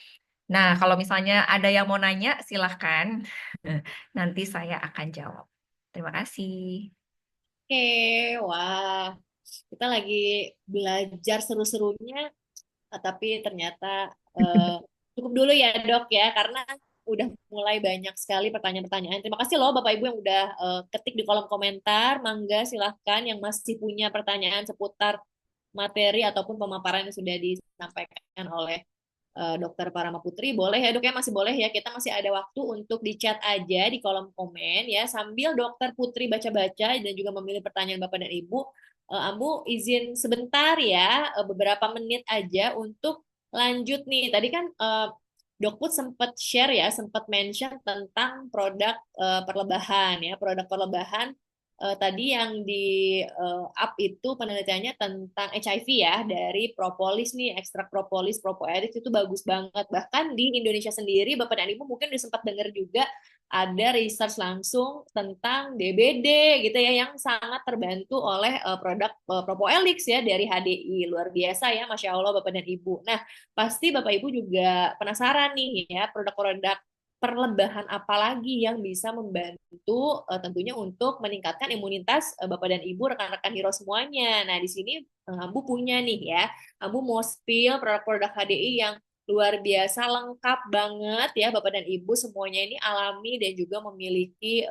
Nah, kalau misalnya ada yang mau nanya, silahkan. Nanti saya akan jawab. Terima kasih. Oke, wah, kita lagi belajar seru-serunya, tapi ternyata eh, cukup dulu ya dok ya, karena udah mulai banyak sekali pertanyaan-pertanyaan. Terima kasih loh Bapak Ibu yang udah ketik di kolom komentar. Mangga silahkan yang masih punya pertanyaan seputar materi ataupun pemaparan yang sudah disampaikan oleh Dokter Parama Putri. Boleh ya dok ya, masih boleh ya. Kita masih ada waktu untuk di chat aja di kolom komen ya. Sambil Dokter Putri baca-baca dan juga memilih pertanyaan Bapak dan Ibu. Ambu izin sebentar ya, beberapa menit aja untuk lanjut nih. Tadi kan Dok Put sempat share ya, sempat mention tentang produk perlebahan ya, produk perlebahan tadi yang di up itu penelitiannya tentang HIV ya dari propolis nih, ekstrak propolis, propolis itu bagus banget. Bahkan di Indonesia sendiri, Bapak dan Ibu mungkin udah sempat dengar juga ada research langsung tentang DBD gitu ya yang sangat terbantu oleh produk Propoelix ya dari HDI. Luar biasa ya, Masya Allah Bapak dan Ibu. Nah, pasti Bapak Ibu juga penasaran nih ya produk-produk perlebahan apa lagi yang bisa membantu tentunya untuk meningkatkan imunitas Bapak dan Ibu, rekan-rekan hero semuanya. Nah, di sini Ambu punya nih ya, Ambu mau spill produk-produk HDI yang luar biasa lengkap banget ya Bapak dan Ibu semuanya ini alami dan juga memiliki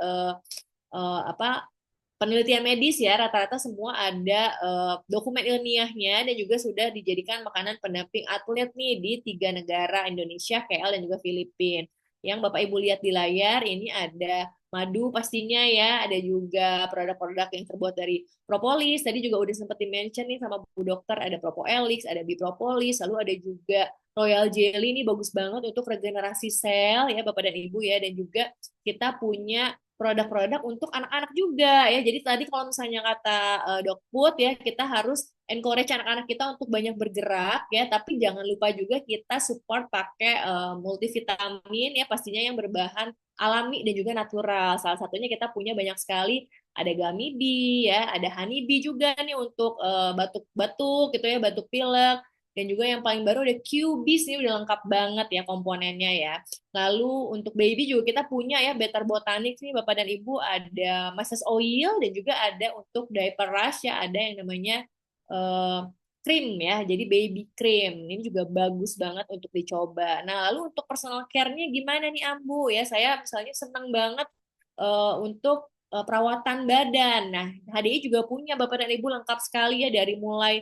apa penelitian medis ya rata-rata semua ada dokumen ilmiahnya dan juga sudah dijadikan makanan pendamping atlet nih di 3 negara Indonesia, KL dan juga Filipina. Yang Bapak Ibu lihat di layar ini ada madu pastinya ya, ada juga produk-produk yang terbuat dari propolis. Tadi juga udah sempat di-mention nih sama Bu Dokter ada Propoelix, ada Bipropolis, lalu ada juga Royal Jelly ini bagus banget untuk regenerasi sel ya Bapak dan Ibu ya dan juga kita punya produk-produk untuk anak-anak juga ya. Jadi tadi kalau misalnya kata Dok Put ya, kita harus encourage anak-anak kita untuk banyak bergerak ya, tapi jangan lupa juga kita support pakai multivitamin ya pastinya yang berbahan alami dan juga natural. Salah satunya kita punya banyak sekali ada gummy bee ya, ada honey bee juga nih untuk batuk-batuk gitu ya, batuk pilek Dan juga yang paling baru ada Cubis, ini udah lengkap banget ya komponennya ya. Lalu untuk baby juga kita punya ya Better Botanics nih Bapak dan Ibu, ada massage oil dan juga ada untuk diaper rash ya, ada yang namanya eh, cream ya, jadi baby cream. Ini juga bagus banget untuk dicoba. Nah, lalu untuk personal care-nya gimana nih Ambu ya? Saya misalnya senang banget untuk perawatan badan. Nah, HDI juga punya Bapak dan Ibu lengkap sekali ya dari mulai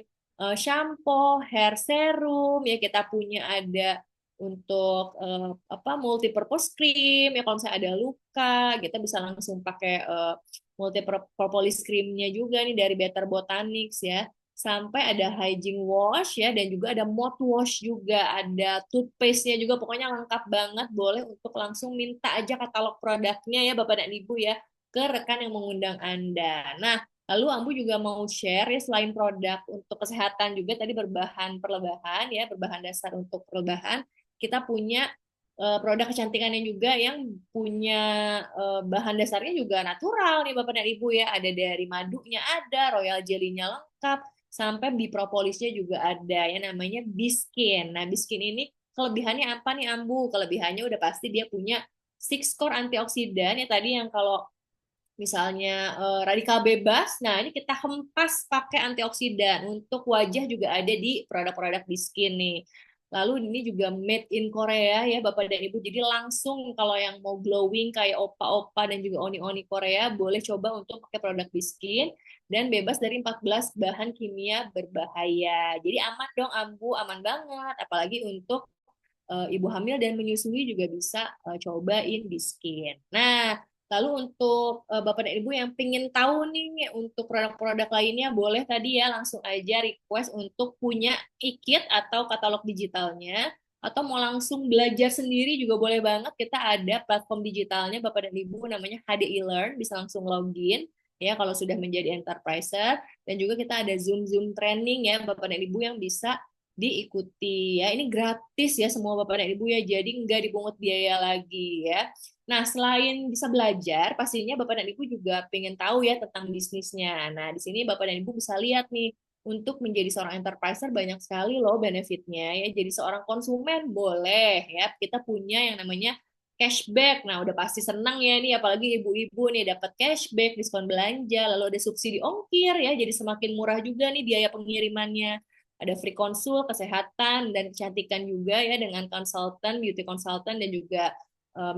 shampoo, hair serum ya kita punya ada untuk apa multi-purpose cream ya kalau misalnya ada luka kita bisa langsung pakai multi-purpose creamnya juga nih dari Better Botanics ya sampai ada hygiene wash ya dan juga ada mouthwash juga ada toothpaste-nya juga pokoknya lengkap banget boleh untuk langsung minta aja katalog produknya ya Bapak dan Ibu ya ke rekan yang mengundang Anda. Nah, lalu Ambu juga mau share ya selain produk untuk kesehatan juga tadi berbahan perlebahan ya, berbahan dasar untuk perlebahan, kita punya produk kecantikannya juga yang punya bahan dasarnya juga natural nih Bapak dan Ibu ya. Ada dari madunya ada, royal jelly-nya lengkap, sampai bipropolisnya juga ada yang namanya Biskin. Nah, Biskin ini kelebihannya apa nih Ambu? Kelebihannya udah pasti dia punya six core antioksidan ya tadi yang kalau misalnya radikal bebas. Nah, ini kita hempas pakai antioksidan. Untuk wajah juga ada di produk-produk di skin nih. Lalu ini juga made in Korea ya Bapak dan Ibu. Jadi langsung kalau yang mau glowing kayak opa-opa dan juga oni-oni Korea boleh coba untuk pakai produk di skin dan bebas dari 14 bahan kimia berbahaya. Jadi aman dong Ambu, aman banget. Apalagi untuk ibu hamil dan menyusui juga bisa cobain di skin. Nah, lalu untuk Bapak dan Ibu yang pengen tahu nih untuk produk-produk lainnya, boleh tadi ya langsung aja request untuk punya e-kit atau katalog digitalnya, atau mau langsung belajar sendiri juga boleh banget. Kita ada platform digitalnya Bapak dan Ibu namanya HDI Learn, bisa langsung login ya kalau sudah menjadi enterpriser dan juga kita ada Zoom training ya Bapak dan Ibu yang bisa diikuti ya. Ini gratis ya semua Bapak dan Ibu ya. Jadi nggak dipungut biaya lagi ya. Nah, selain bisa belajar, pastinya Bapak dan Ibu juga pengen tahu ya tentang bisnisnya. Nah, di sini Bapak dan Ibu bisa lihat nih, untuk menjadi seorang enterpriser banyak sekali loh benefitnya ya. Jadi seorang konsumen boleh ya, kita punya yang namanya cashback. Nah, udah pasti senang ya nih, apalagi ibu-ibu nih dapat cashback, diskon belanja, lalu ada subsidi ongkir ya, jadi semakin murah juga nih biaya pengirimannya. Ada free konsul, kesehatan, dan kecantikan juga ya dengan konsultan, beauty consultant, dan juga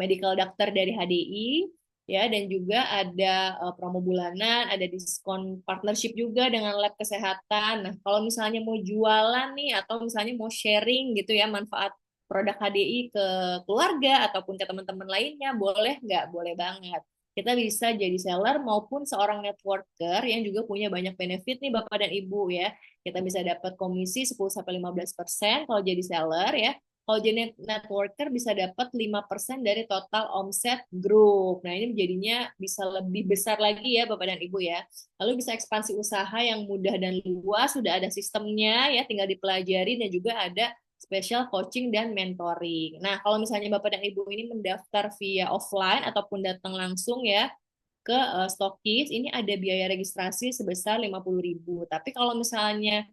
medical doctor dari HDI. Ya, dan juga ada promo bulanan, ada diskon partnership juga dengan lab kesehatan. Nah, kalau misalnya mau jualan nih, atau misalnya mau sharing gitu ya, manfaat produk HDI ke keluarga ataupun ke teman-teman lainnya, boleh nggak? Boleh banget. Kita bisa jadi seller maupun seorang networker yang juga punya banyak benefit nih Bapak dan Ibu ya. Kita bisa dapat komisi 10-15% kalau jadi seller ya. Kalau jadi networker bisa dapat 5% dari total omset grup. Nah, ini jadinya bisa lebih besar lagi ya Bapak dan Ibu ya. Lalu bisa ekspansi usaha yang mudah dan luas, sudah ada sistemnya ya, tinggal dipelajari dan juga ada special coaching dan mentoring. Nah, kalau misalnya Bapak dan Ibu ini mendaftar via offline ataupun datang langsung ya ke Stokis, ini ada biaya registrasi sebesar 50.000. Tapi kalau misalnya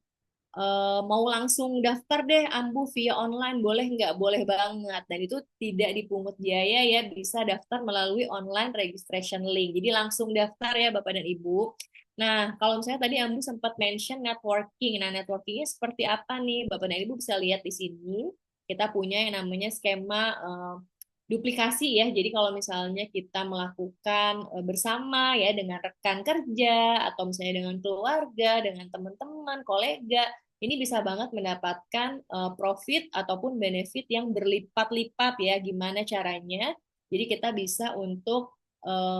mau langsung daftar deh Ambu via online, boleh nggak? Boleh banget. Dan itu tidak dipungut biaya ya, bisa daftar melalui online registration link. Jadi langsung daftar ya Bapak dan Ibu. Nah, kalau misalnya tadi Ambu sempat mention networking. Nah, networkingnya seperti apa nih? Bapak dan Ibu bisa lihat di sini. Kita punya yang namanya skema duplikasi ya. Jadi kalau misalnya kita melakukan bersama ya dengan rekan kerja atau misalnya dengan keluarga, dengan teman-teman, kolega, ini bisa banget mendapatkan profit ataupun benefit yang berlipat-lipat ya. Gimana caranya? Jadi kita bisa untuk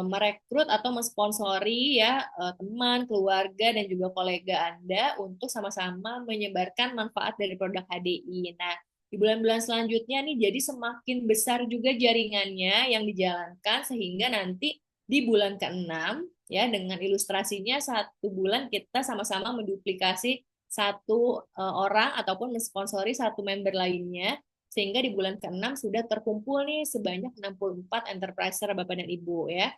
merekrut atau mensponsori ya teman, keluarga dan juga kolega Anda untuk sama-sama menyebarkan manfaat dari produk HDI. Nah, di bulan-bulan selanjutnya nih jadi semakin besar juga jaringannya yang dijalankan sehingga nanti di bulan ke-6 ya dengan ilustrasinya 1 bulan kita sama-sama menduplikasi satu orang ataupun mensponsori satu member lainnya sehingga di bulan ke-6 sudah terkumpul nih sebanyak 64 enterpriser Bapak dan Ibu ya.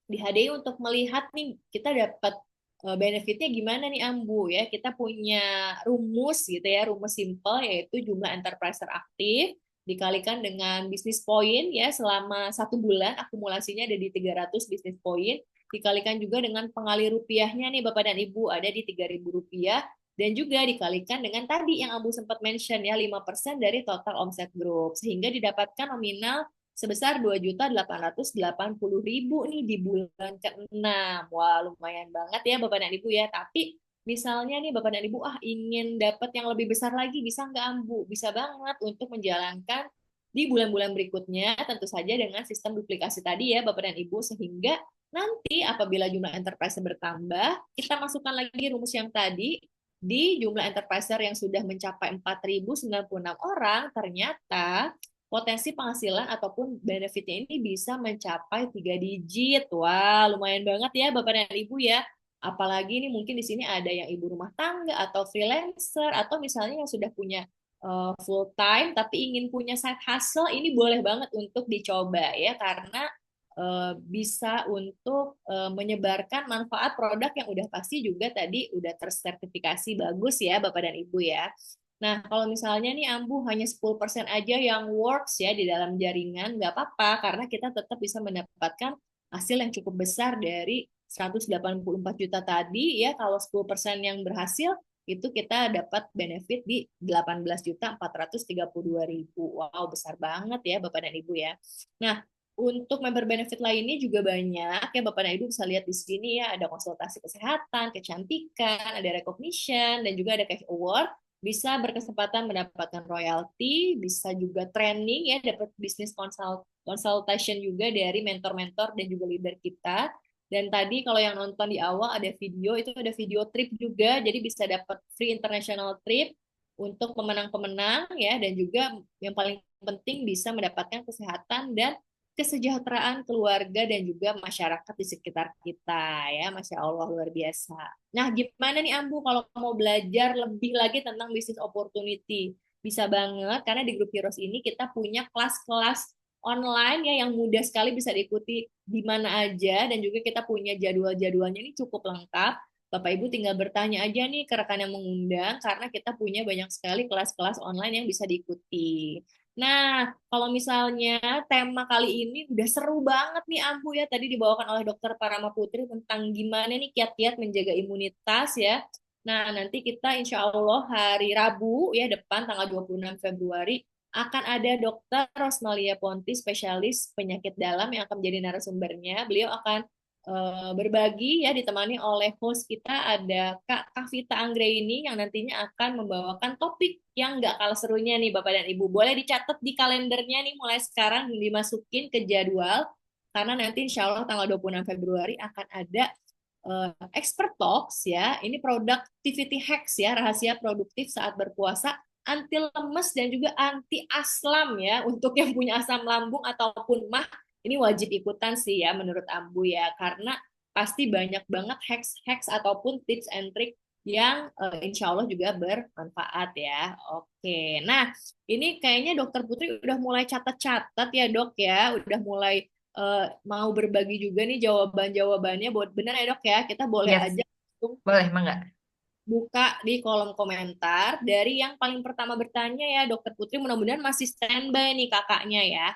Di HDI untuk melihat nih kita dapat benefitnya gimana nih Ambu ya? Kita punya rumus gitu ya, rumus simple yaitu jumlah enterpriser aktif dikalikan dengan bisnis point ya selama 1 bulan akumulasinya ada di 300 bisnis point dikalikan juga dengan pengali rupiahnya nih Bapak dan Ibu ada di 3.000 rupiah dan juga dikalikan dengan tadi yang Ambu sempat mention ya 5% dari total omset grup sehingga didapatkan nominal sebesar 2.880.000 nih di bulan ke-6. Wah, lumayan banget ya Bapak dan Ibu ya. Tapi misalnya nih Bapak dan Ibu ingin dapat yang lebih besar lagi bisa nggak Ambu? Bisa banget untuk menjalankan di bulan-bulan berikutnya tentu saja dengan sistem duplikasi tadi ya Bapak dan Ibu sehingga nanti apabila jumlah enterprise bertambah, kita masukkan lagi rumus yang tadi di jumlah enterprise yang sudah mencapai 4.096 orang, ternyata potensi penghasilan ataupun benefitnya ini bisa mencapai 3 digit. Wah, lumayan banget ya Bapak dan Ibu ya. Apalagi ini mungkin di sini ada yang ibu rumah tangga atau freelancer atau misalnya yang sudah punya full time tapi ingin punya side hustle, ini boleh banget untuk dicoba ya karena bisa untuk menyebarkan manfaat produk yang udah pasti juga tadi udah tersertifikasi bagus ya Bapak dan Ibu ya. Nah, kalau misalnya nih Ambu hanya 10% aja yang works ya di dalam jaringan, nggak apa-apa karena kita tetap bisa mendapatkan hasil yang cukup besar dari 184 juta tadi ya. Kalau 10% yang berhasil, itu kita dapat benefit di 18.432.000. Wow, besar banget ya Bapak dan Ibu ya. Nah, untuk member benefit lainnya juga banyak ya Bapak dan Ibu bisa lihat di sini ya ada konsultasi kesehatan, kecantikan, ada recognition dan juga ada cash award bisa berkesempatan mendapatkan royalti, bisa juga training ya, dapat bisnis consultation juga dari mentor-mentor dan juga leader kita. Dan tadi kalau yang nonton di awal ada video, itu ada video trip juga, jadi bisa dapat free international trip untuk pemenang-pemenang ya, dan juga yang paling penting bisa mendapatkan kesehatan dan kesejahteraan keluarga dan juga masyarakat di sekitar kita ya, Masya Allah luar biasa. Nah, gimana nih Ambu kalau mau belajar lebih lagi tentang bisnis opportunity? Bisa banget karena di grup Heroes ini kita punya kelas-kelas online ya yang mudah sekali bisa diikuti di mana aja dan juga kita punya jadwal-jadwalnya ini cukup lengkap. Bapak Ibu tinggal bertanya aja nih ke rekan yang mengundang karena kita punya banyak sekali kelas-kelas online yang bisa diikuti. Nah, kalau misalnya tema kali ini udah seru banget nih Ampu ya, tadi dibawakan oleh Dokter Parama Putri tentang gimana nih kiat-kiat menjaga imunitas ya. Nah, nanti kita insya Allah hari Rabu ya depan tanggal 26 Februari akan ada Dokter Rosmalia Ponti, spesialis penyakit dalam yang akan menjadi narasumbernya. Beliau akan berbagi ya ditemani oleh host kita ada Kak Kavita Anggraini yang nantinya akan membawakan topik yang nggak kalah serunya nih Bapak dan Ibu. Boleh dicatat di kalendernya nih mulai sekarang dimasukin ke jadwal karena nanti insya Allah tanggal 26 Februari akan ada expert talks ya. Ini productivity hacks ya, rahasia produktif saat berpuasa anti lemes dan juga anti aslam ya untuk yang punya asam lambung ataupun mah ini wajib ikutan sih ya menurut Ambu ya karena pasti banyak banget hacks-hacks ataupun tips and trick yang insya Allah juga bermanfaat ya. Oke, nah ini kayaknya Dokter Putri udah mulai catat-catat ya dok ya, udah mulai mau berbagi juga nih jawaban-jawabannya. Buat benar ya dok ya, kita boleh Yes, aja langsung boleh, Mangga. buka di kolom komentar dari yang paling pertama bertanya ya Dokter Putri mudah-mudahan masih standby nih kakaknya ya.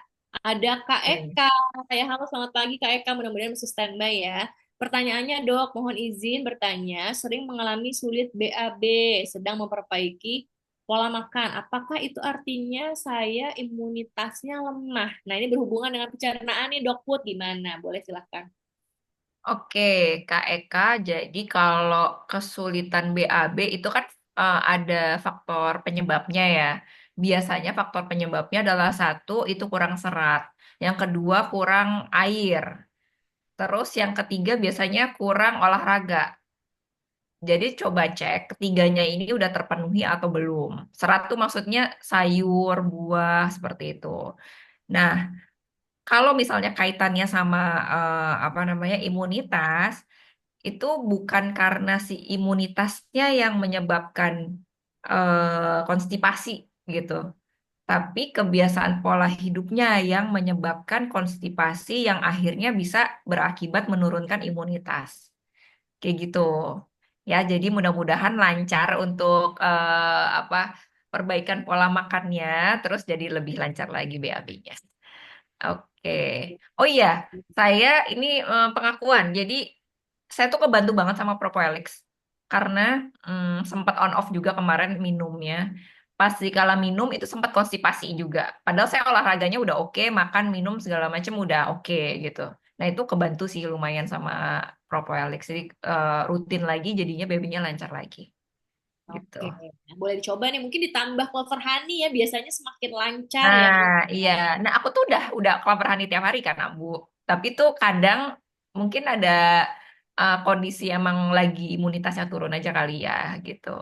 Ada Kak Oke. Eka. Saya halo selamat pagi Kak Eka mudah-mudahan masih standby ya. Pertanyaannya dok, mohon izin bertanya, sering mengalami sulit BAB, sedang memperbaiki pola makan. Apakah itu artinya saya imunitasnya lemah? Nah ini berhubungan dengan pencernaan nih dok Put, gimana? Boleh silahkan. Oke, Kak Eka, jadi kalau kesulitan BAB itu kan ada faktor penyebabnya ya. Biasanya faktor penyebabnya adalah satu, itu kurang serat. Yang kedua, kurang air. Terus yang ketiga biasanya kurang olahraga. Jadi coba cek ketiganya ini udah terpenuhi atau belum. Serat tuh maksudnya sayur, buah, seperti itu. Nah, kalau misalnya kaitannya sama apa namanya imunitas, itu bukan karena si imunitasnya yang menyebabkan konstipasi gitu, tapi kebiasaan pola hidupnya yang menyebabkan konstipasi yang akhirnya bisa berakibat menurunkan imunitas kayak gitu. Ya, jadi mudah-mudahan lancar untuk apa perbaikan pola makannya, terus jadi lebih lancar lagi BAB-nya. Oke. Oh iya, saya ini pengakuan. Jadi saya tuh kebantu banget sama Propoelix karena sempat on off juga kemarin minumnya. Pas di kala minum itu sempat konstipasi juga. Padahal saya olahraganya udah oke, makan, minum segala macam udah oke gitu. Nah itu kebantu sih lumayan sama Propoelix. Jadi rutin lagi jadinya babynya lancar lagi gitu. Oke, nah, boleh dicoba nih. Mungkin ditambah clover honey ya, biasanya semakin lancar ya. Nah, iya. Nah, aku tuh udah kelaparan honey tiap hari kan, Bu. Tapi tuh kadang mungkin ada kondisi emang lagi imunitasnya turun aja kali ya, gitu.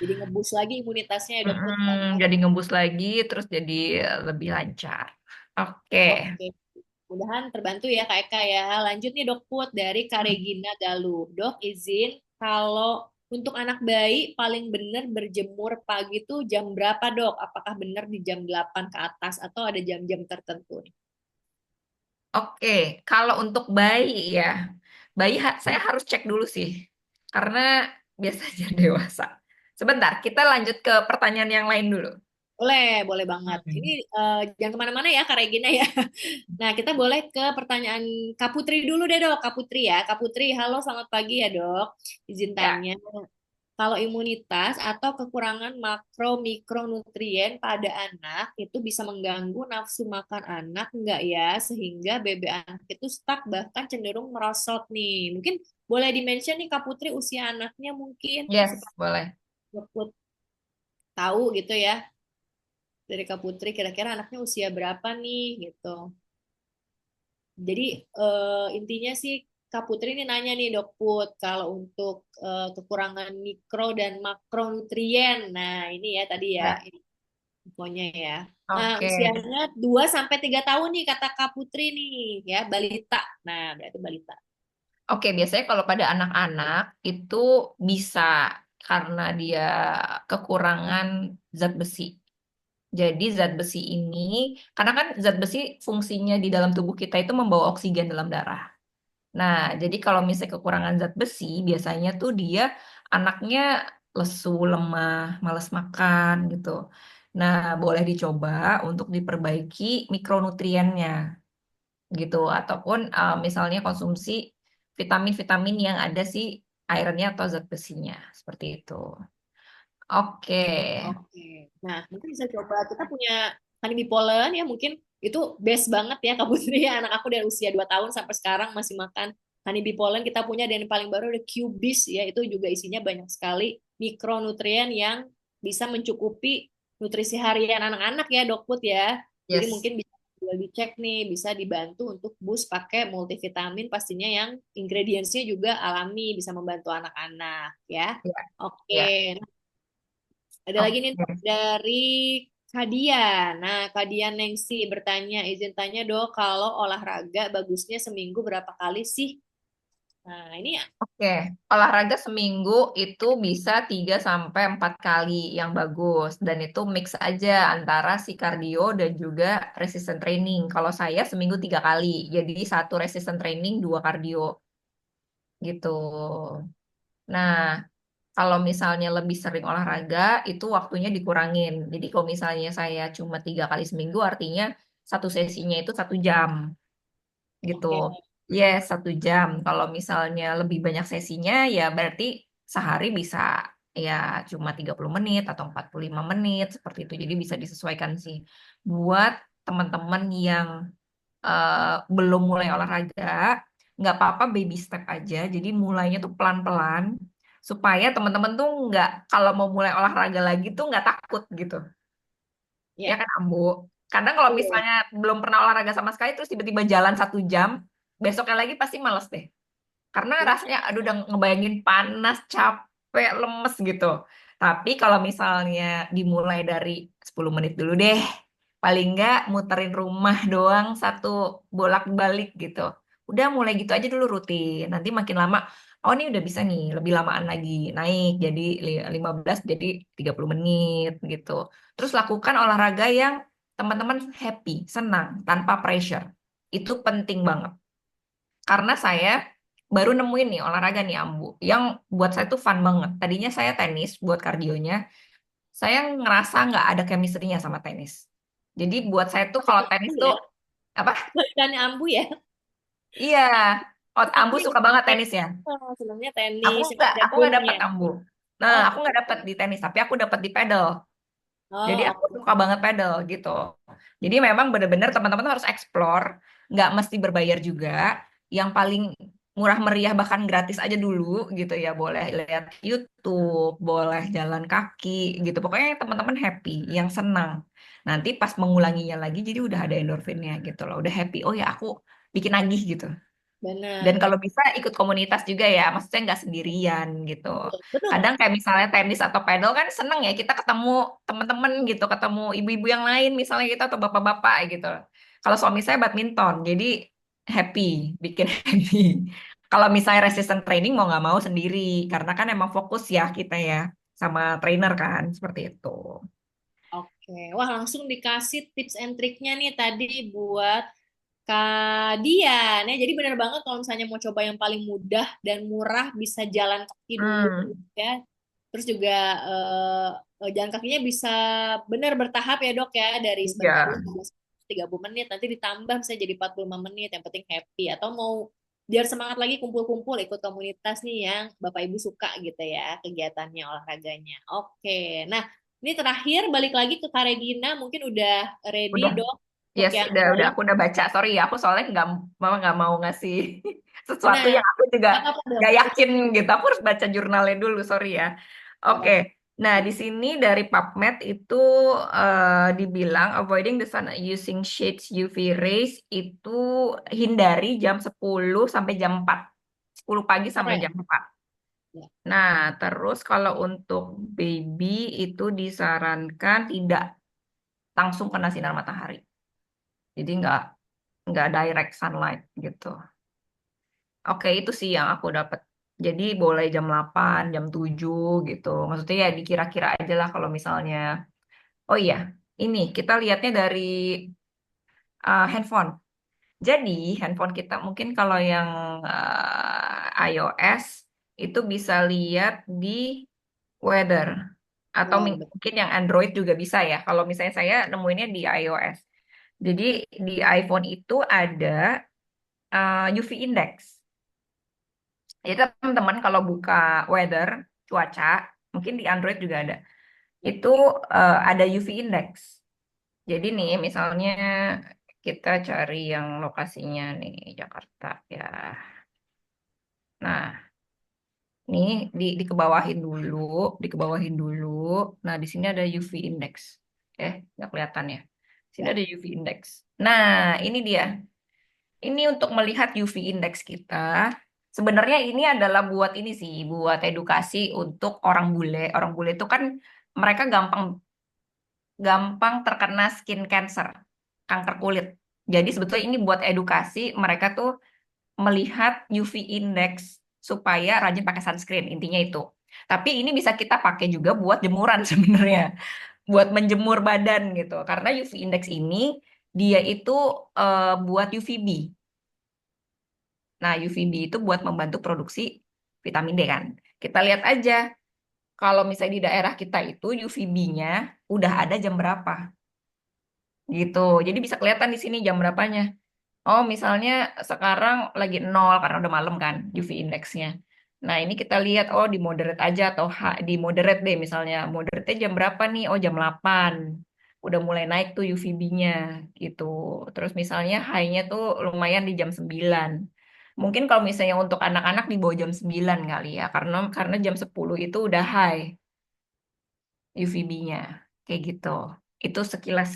Jadi ngebus lagi imunitasnya ya dok Put kan. Jadi ngembus lagi, terus jadi lebih lancar. Oke. Oke, mudahan terbantu ya Kak Eka ya. Lanjut nih dok Put dari Kak Regina Galuh. Dok izin kalau untuk anak bayi paling benar berjemur pagi tuh jam berapa dok? Apakah benar di jam 8 ke atas atau ada jam-jam tertentu nih? Oke, kalau untuk bayi ya, bayi saya harus cek dulu sih, karena biasanya dewasa. Sebentar, kita lanjut ke pertanyaan yang lain dulu. Boleh banget. Ini Hmm. jangan kemana-mana ya Kak Regina ya. Nah, kita boleh ke pertanyaan Kak Putri dulu deh dok. Kak Putri ya. Kak Putri, halo selamat pagi ya dok. Izin Ya. tanya, kalau imunitas atau kekurangan makro mikronutrien pada anak itu bisa mengganggu nafsu makan anak enggak ya? Sehingga BB anak itu stuck bahkan cenderung merosot nih. Mungkin boleh dimention nih Kak Putri usia anaknya mungkin Yes, supaya boleh. Kak Put tahu gitu ya dari Kak Putri kira-kira anaknya usia berapa nih gitu. Jadi intinya sih Kak Putri ini nanya nih Dok Put, kalau untuk kekurangan mikro dan makronutrien, nah ini ya tadi ya Ya. ini infonya ya. Nah Oke. usianya 2 sampai 3 tahun nih kata Kak Putri nih ya balita. Nah berarti balita. Oke, biasanya kalau pada anak-anak itu bisa karena dia kekurangan zat besi. Jadi zat besi ini, karena kan zat besi fungsinya di dalam tubuh kita itu membawa oksigen dalam darah. Nah, jadi kalau misalnya kekurangan zat besi, biasanya tuh dia anaknya lesu, lemah, malas makan gitu. Nah, boleh dicoba untuk diperbaiki mikronutriennya gitu ataupun misalnya konsumsi vitamin-vitamin yang ada si ironnya atau zat besinya seperti itu. Oke. Oke. Nah, mungkin bisa coba. Kita punya Honey Pollen ya, mungkin itu best banget ya Kak Putri. Ya. Anak aku dari usia 2 tahun sampai sekarang masih makan Honey Pollen. Kita punya dan yang paling baru ada Cubis ya, itu juga isinya banyak sekali mikronutrien yang bisa mencukupi nutrisi harian anak-anak ya, Dok Put ya. Jadi Yes. mungkin bisa dicek nih, bisa dibantu untuk boost pakai multivitamin pastinya yang ingredientsnya juga alami, bisa membantu anak-anak ya. Ya, Oke, ya. ada lagi nih Dok, Oke. dari Kadian. Nah, Kadian Nengsi bertanya, izin tanya dok, kalau olahraga bagusnya seminggu berapa kali sih? Nah, ini Oke, olahraga seminggu itu bisa 3 sampai 4 kali yang bagus dan itu mix aja antara si cardio dan juga resistance training. Kalau saya seminggu 3 kali, jadi satu resistance training, dua cardio gitu. Nah, kalau misalnya lebih sering olahraga itu waktunya dikurangin. Jadi kalau misalnya saya cuma 3 kali seminggu, artinya satu sesinya itu 1 jam gitu. oke, Yes, 1 jam. Kalau misalnya lebih banyak sesinya, ya berarti sehari bisa ya cuma 30 menit atau 45 menit, seperti itu. Jadi bisa disesuaikan sih. Buat teman-teman yang belum mulai olahraga, nggak apa-apa baby step aja. Jadi mulainya tuh pelan-pelan, supaya teman-teman tuh nggak, kalau mau mulai olahraga lagi tuh nggak takut gitu. Ya ya, kan, Ambu? Kadang kalau betul. misalnya belum pernah olahraga sama sekali terus tiba-tiba jalan 1 jam, besoknya lagi pasti males deh. Karena rasanya aduh udah ngebayangin panas, capek, lemes gitu. Tapi kalau misalnya dimulai dari 10 menit dulu deh, paling nggak muterin rumah doang satu bolak-balik gitu. Udah mulai gitu aja dulu rutin. Nanti makin lama, oh ini udah bisa nih, lebih lamaan lagi. Naik jadi 15 jadi 30 menit gitu. Terus lakukan olahraga yang teman-teman happy, senang, tanpa pressure. Itu penting banget. Karena saya baru nemuin nih olahraga nih Ambu yang buat saya tuh fun banget. Tadinya saya tenis buat kardionya, saya ngerasa nggak ada chemistry-nya sama tenis. Jadi buat saya tuh kalau tenis Ambu tuh ya, apa? bukan ambu ya. Iya, oh, Ambu Sebelumnya suka banget tenis, tenis ya. sebelumnya tenis, cuma ada Aku nggak punya. dapet Ambu. Nah, Oh, aku nggak dapet di tenis, tapi aku dapet di pedal. Jadi oh, aku suka oke. banget pedal gitu. Jadi memang bener-bener teman-teman harus explore, nggak mesti berbayar juga. Yang paling murah meriah bahkan gratis aja dulu gitu ya. Boleh lihat YouTube, boleh jalan kaki gitu. Pokoknya yang teman-teman happy, yang senang. Nanti pas mengulanginya lagi, jadi udah ada endorfinnya gitu loh. Udah happy. Oh ya aku bikin lagi gitu. Dan Benar. kalau bisa ikut komunitas juga ya, maksudnya nggak sendirian gitu. Betul Kadang banget. kayak misalnya tenis atau pedal kan seneng ya kita ketemu teman-teman gitu, ketemu ibu-ibu yang lain misalnya gitu atau bapak-bapak gitu. Kalau suami saya badminton, jadi happy, bikin happy. Kalau misalnya resistance training mau nggak mau sendiri, karena kan emang fokus ya kita ya sama trainer kan, seperti itu. Oke. Wah, langsung dikasih tips and triknya nih tadi buat Kak Dian. Ya, jadi benar banget kalau misalnya mau coba yang paling mudah dan murah bisa jalan kaki dulu Hmm, ya. Terus juga jalan kakinya bisa benar bertahap ya dok ya dari sebentar dulu iya. 30 menit nanti ditambah bisa jadi 45 menit yang penting happy atau mau biar semangat lagi kumpul-kumpul ikut komunitas nih yang Bapak Ibu suka gitu ya kegiatannya olahraganya. Oke. Nah, ini terakhir balik lagi ke Kak Regina mungkin udah ready Udah. dok untuk Yes, yang udah dalam. aku udah baca. Sorry ya, aku soalnya nggak mau ngasih sesuatu Benar, yang aku juga nggak apa-apa dok. nggak yakin gitu. Aku harus baca jurnalnya dulu, sorry ya. Oke. Nah, di sini dari PubMed itu dibilang avoiding the sun using shades UV rays itu hindari jam 10 sampai jam 4. 10 pagi sampai Sore. jam 4. Ya, Nah, terus kalau untuk baby itu disarankan tidak langsung kena sinar matahari. Jadi nggak direct sunlight gitu. Oke, itu sih yang aku dapat. Jadi boleh jam 8, jam 7 gitu. Maksudnya ya dikira-kira aja lah kalau misalnya. Oh iya, ini kita lihatnya dari handphone. Jadi handphone kita mungkin kalau yang iOS itu bisa lihat di weather. Atau ya, mungkin yang Android juga bisa ya. Kalau misalnya saya nemuinnya di iOS. Jadi di iPhone itu ada UV index. Jadi teman-teman kalau buka weather, cuaca, mungkin di Android juga ada. ya. Itu ada UV index. Jadi nih misalnya kita cari yang lokasinya nih Jakarta ya. Nah, nih dikebawahin dulu, dikebawahin dulu. Nah, di sini ada UV index. Nggak kelihatan ya. Sini Ya. ada UV index. Nah, ini dia. Ini untuk melihat UV index kita. Sebenarnya ini adalah buat ini sih, buat edukasi untuk orang bule. Orang bule itu kan mereka gampang gampang terkena skin cancer, kanker kulit. Jadi sebetulnya ini buat edukasi mereka tuh melihat UV index supaya rajin pakai sunscreen. Intinya itu. Tapi ini bisa kita pakai juga buat jemuran sebenarnya, buat menjemur badan gitu. Karena UV index ini dia itu buat UVB. Nah, UVB itu buat membantu produksi vitamin D kan. Kita lihat aja, kalau misalnya di daerah kita itu UVB-nya udah ada jam berapa gitu. Jadi bisa kelihatan di sini jam berapanya. Oh, misalnya sekarang lagi 0 karena udah malam kan UV indeksnya. Nah, ini kita lihat, oh di moderate aja atau di moderate deh misalnya. Moderate jam berapa nih? Oh, jam 8. Udah mulai naik tuh UVB-nya gitu. Terus misalnya high-nya tuh lumayan di jam 9. Mungkin kalau misalnya untuk anak-anak di bawah jam 9 kali ya. Karena jam 10 itu udah high UVB-nya. Kayak gitu. Itu sekilas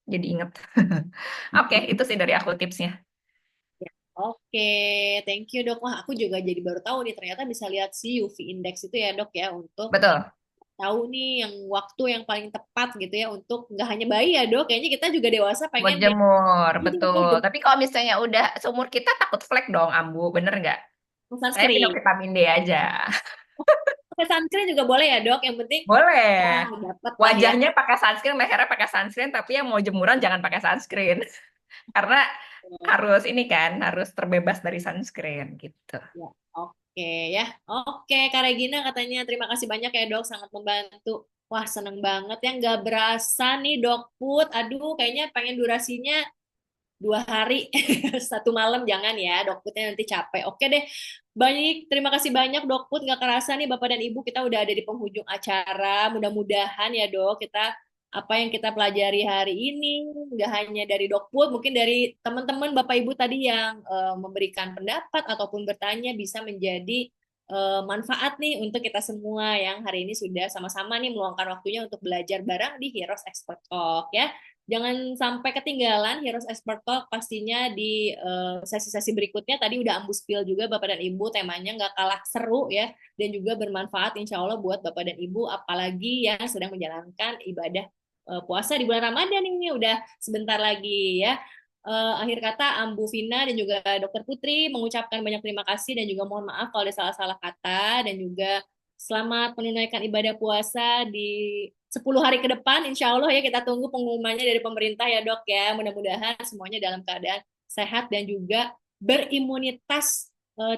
jadi inget. Oke, itu sih dari aku tipsnya. Ya. Oke, thank you dok. Wah, aku juga jadi baru tahu nih ternyata bisa lihat si UV index itu ya dok ya untuk Betul. tahu nih yang waktu yang paling tepat gitu ya untuk nggak hanya bayi ya dok. Kayaknya kita juga dewasa Buat pengen nih. jemur, Ini betul betul. Tapi kalau misalnya udah seumur kita takut flek dong, Ambu. Bener nggak? Saya minum sunscreen. vitamin D aja. Pakai sunscreen juga boleh ya dok. Yang penting Boleh. dapat lah ya. Wajahnya pakai sunscreen, lehernya pakai sunscreen, tapi yang mau jemuran jangan pakai sunscreen. Karena harus ini kan, harus terbebas dari sunscreen gitu. Ya. Oke ya, oke Kak Regina katanya terima kasih banyak ya dok, sangat membantu. Wah seneng banget ya, nggak berasa nih dok Put. Aduh kayaknya pengen durasinya 2 hari, 1 malam jangan ya dok Putnya nanti capek. Oke deh, baik terima kasih banyak dok Put. Nggak kerasa nih Bapak dan Ibu kita udah ada di penghujung acara. Mudah-mudahan ya dok kita apa yang kita pelajari hari ini nggak hanya dari dok Put, mungkin dari teman-teman Bapak Ibu tadi yang memberikan pendapat ataupun bertanya bisa menjadi manfaat nih untuk kita semua yang hari ini sudah sama-sama nih meluangkan waktunya untuk belajar bareng di Heroes Expert Talk ya. Jangan sampai ketinggalan Heroes Expert Talk pastinya di sesi-sesi berikutnya. Tadi udah Ambu spill juga Bapak dan Ibu, temanya nggak kalah seru ya, dan juga bermanfaat insya Allah buat Bapak dan Ibu, apalagi yang sedang menjalankan ibadah puasa di bulan Ramadan ini, udah sebentar lagi ya. Akhir kata Ambu Vina dan juga Dokter Putri mengucapkan banyak terima kasih dan juga mohon maaf kalau ada salah-salah kata, dan juga selamat menunaikan ibadah puasa di 10 hari ke depan. Insya Allah ya kita tunggu pengumumannya dari pemerintah ya dok ya. Mudah-mudahan semuanya dalam keadaan sehat dan juga berimunitas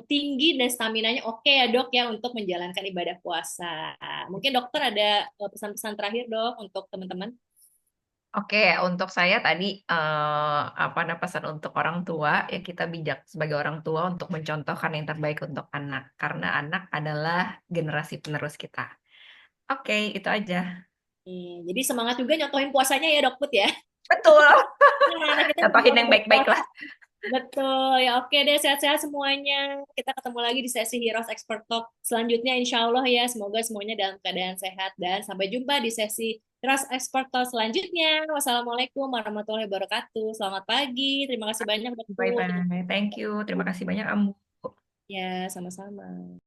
tinggi dan staminanya oke ya dok ya untuk menjalankan ibadah puasa. Mungkin dokter ada pesan-pesan terakhir dok untuk teman-teman. Oke, untuk saya tadi apa namanya pesan untuk orang tua ya kita bijak sebagai orang tua untuk mencontohkan yang terbaik untuk anak karena anak adalah generasi penerus kita. Oke, itu aja. Jadi semangat juga nyontohin puasanya ya dok Put ya. Betul. Nah, anak kita juga Contohin mau yang baik-baik berpuasa. lah. Betul, ya oke deh, sehat-sehat semuanya. Kita ketemu lagi di sesi Heroes Expert Talk selanjutnya insya Allah ya. Semoga semuanya dalam keadaan sehat dan sampai jumpa di sesi Heroes Expert Talk selanjutnya. Wassalamualaikum warahmatullahi wabarakatuh. Selamat pagi, terima kasih banyak Dok Put. Bye-bye. Thank you. Terima kasih banyak, Ambu. Ya, sama-sama.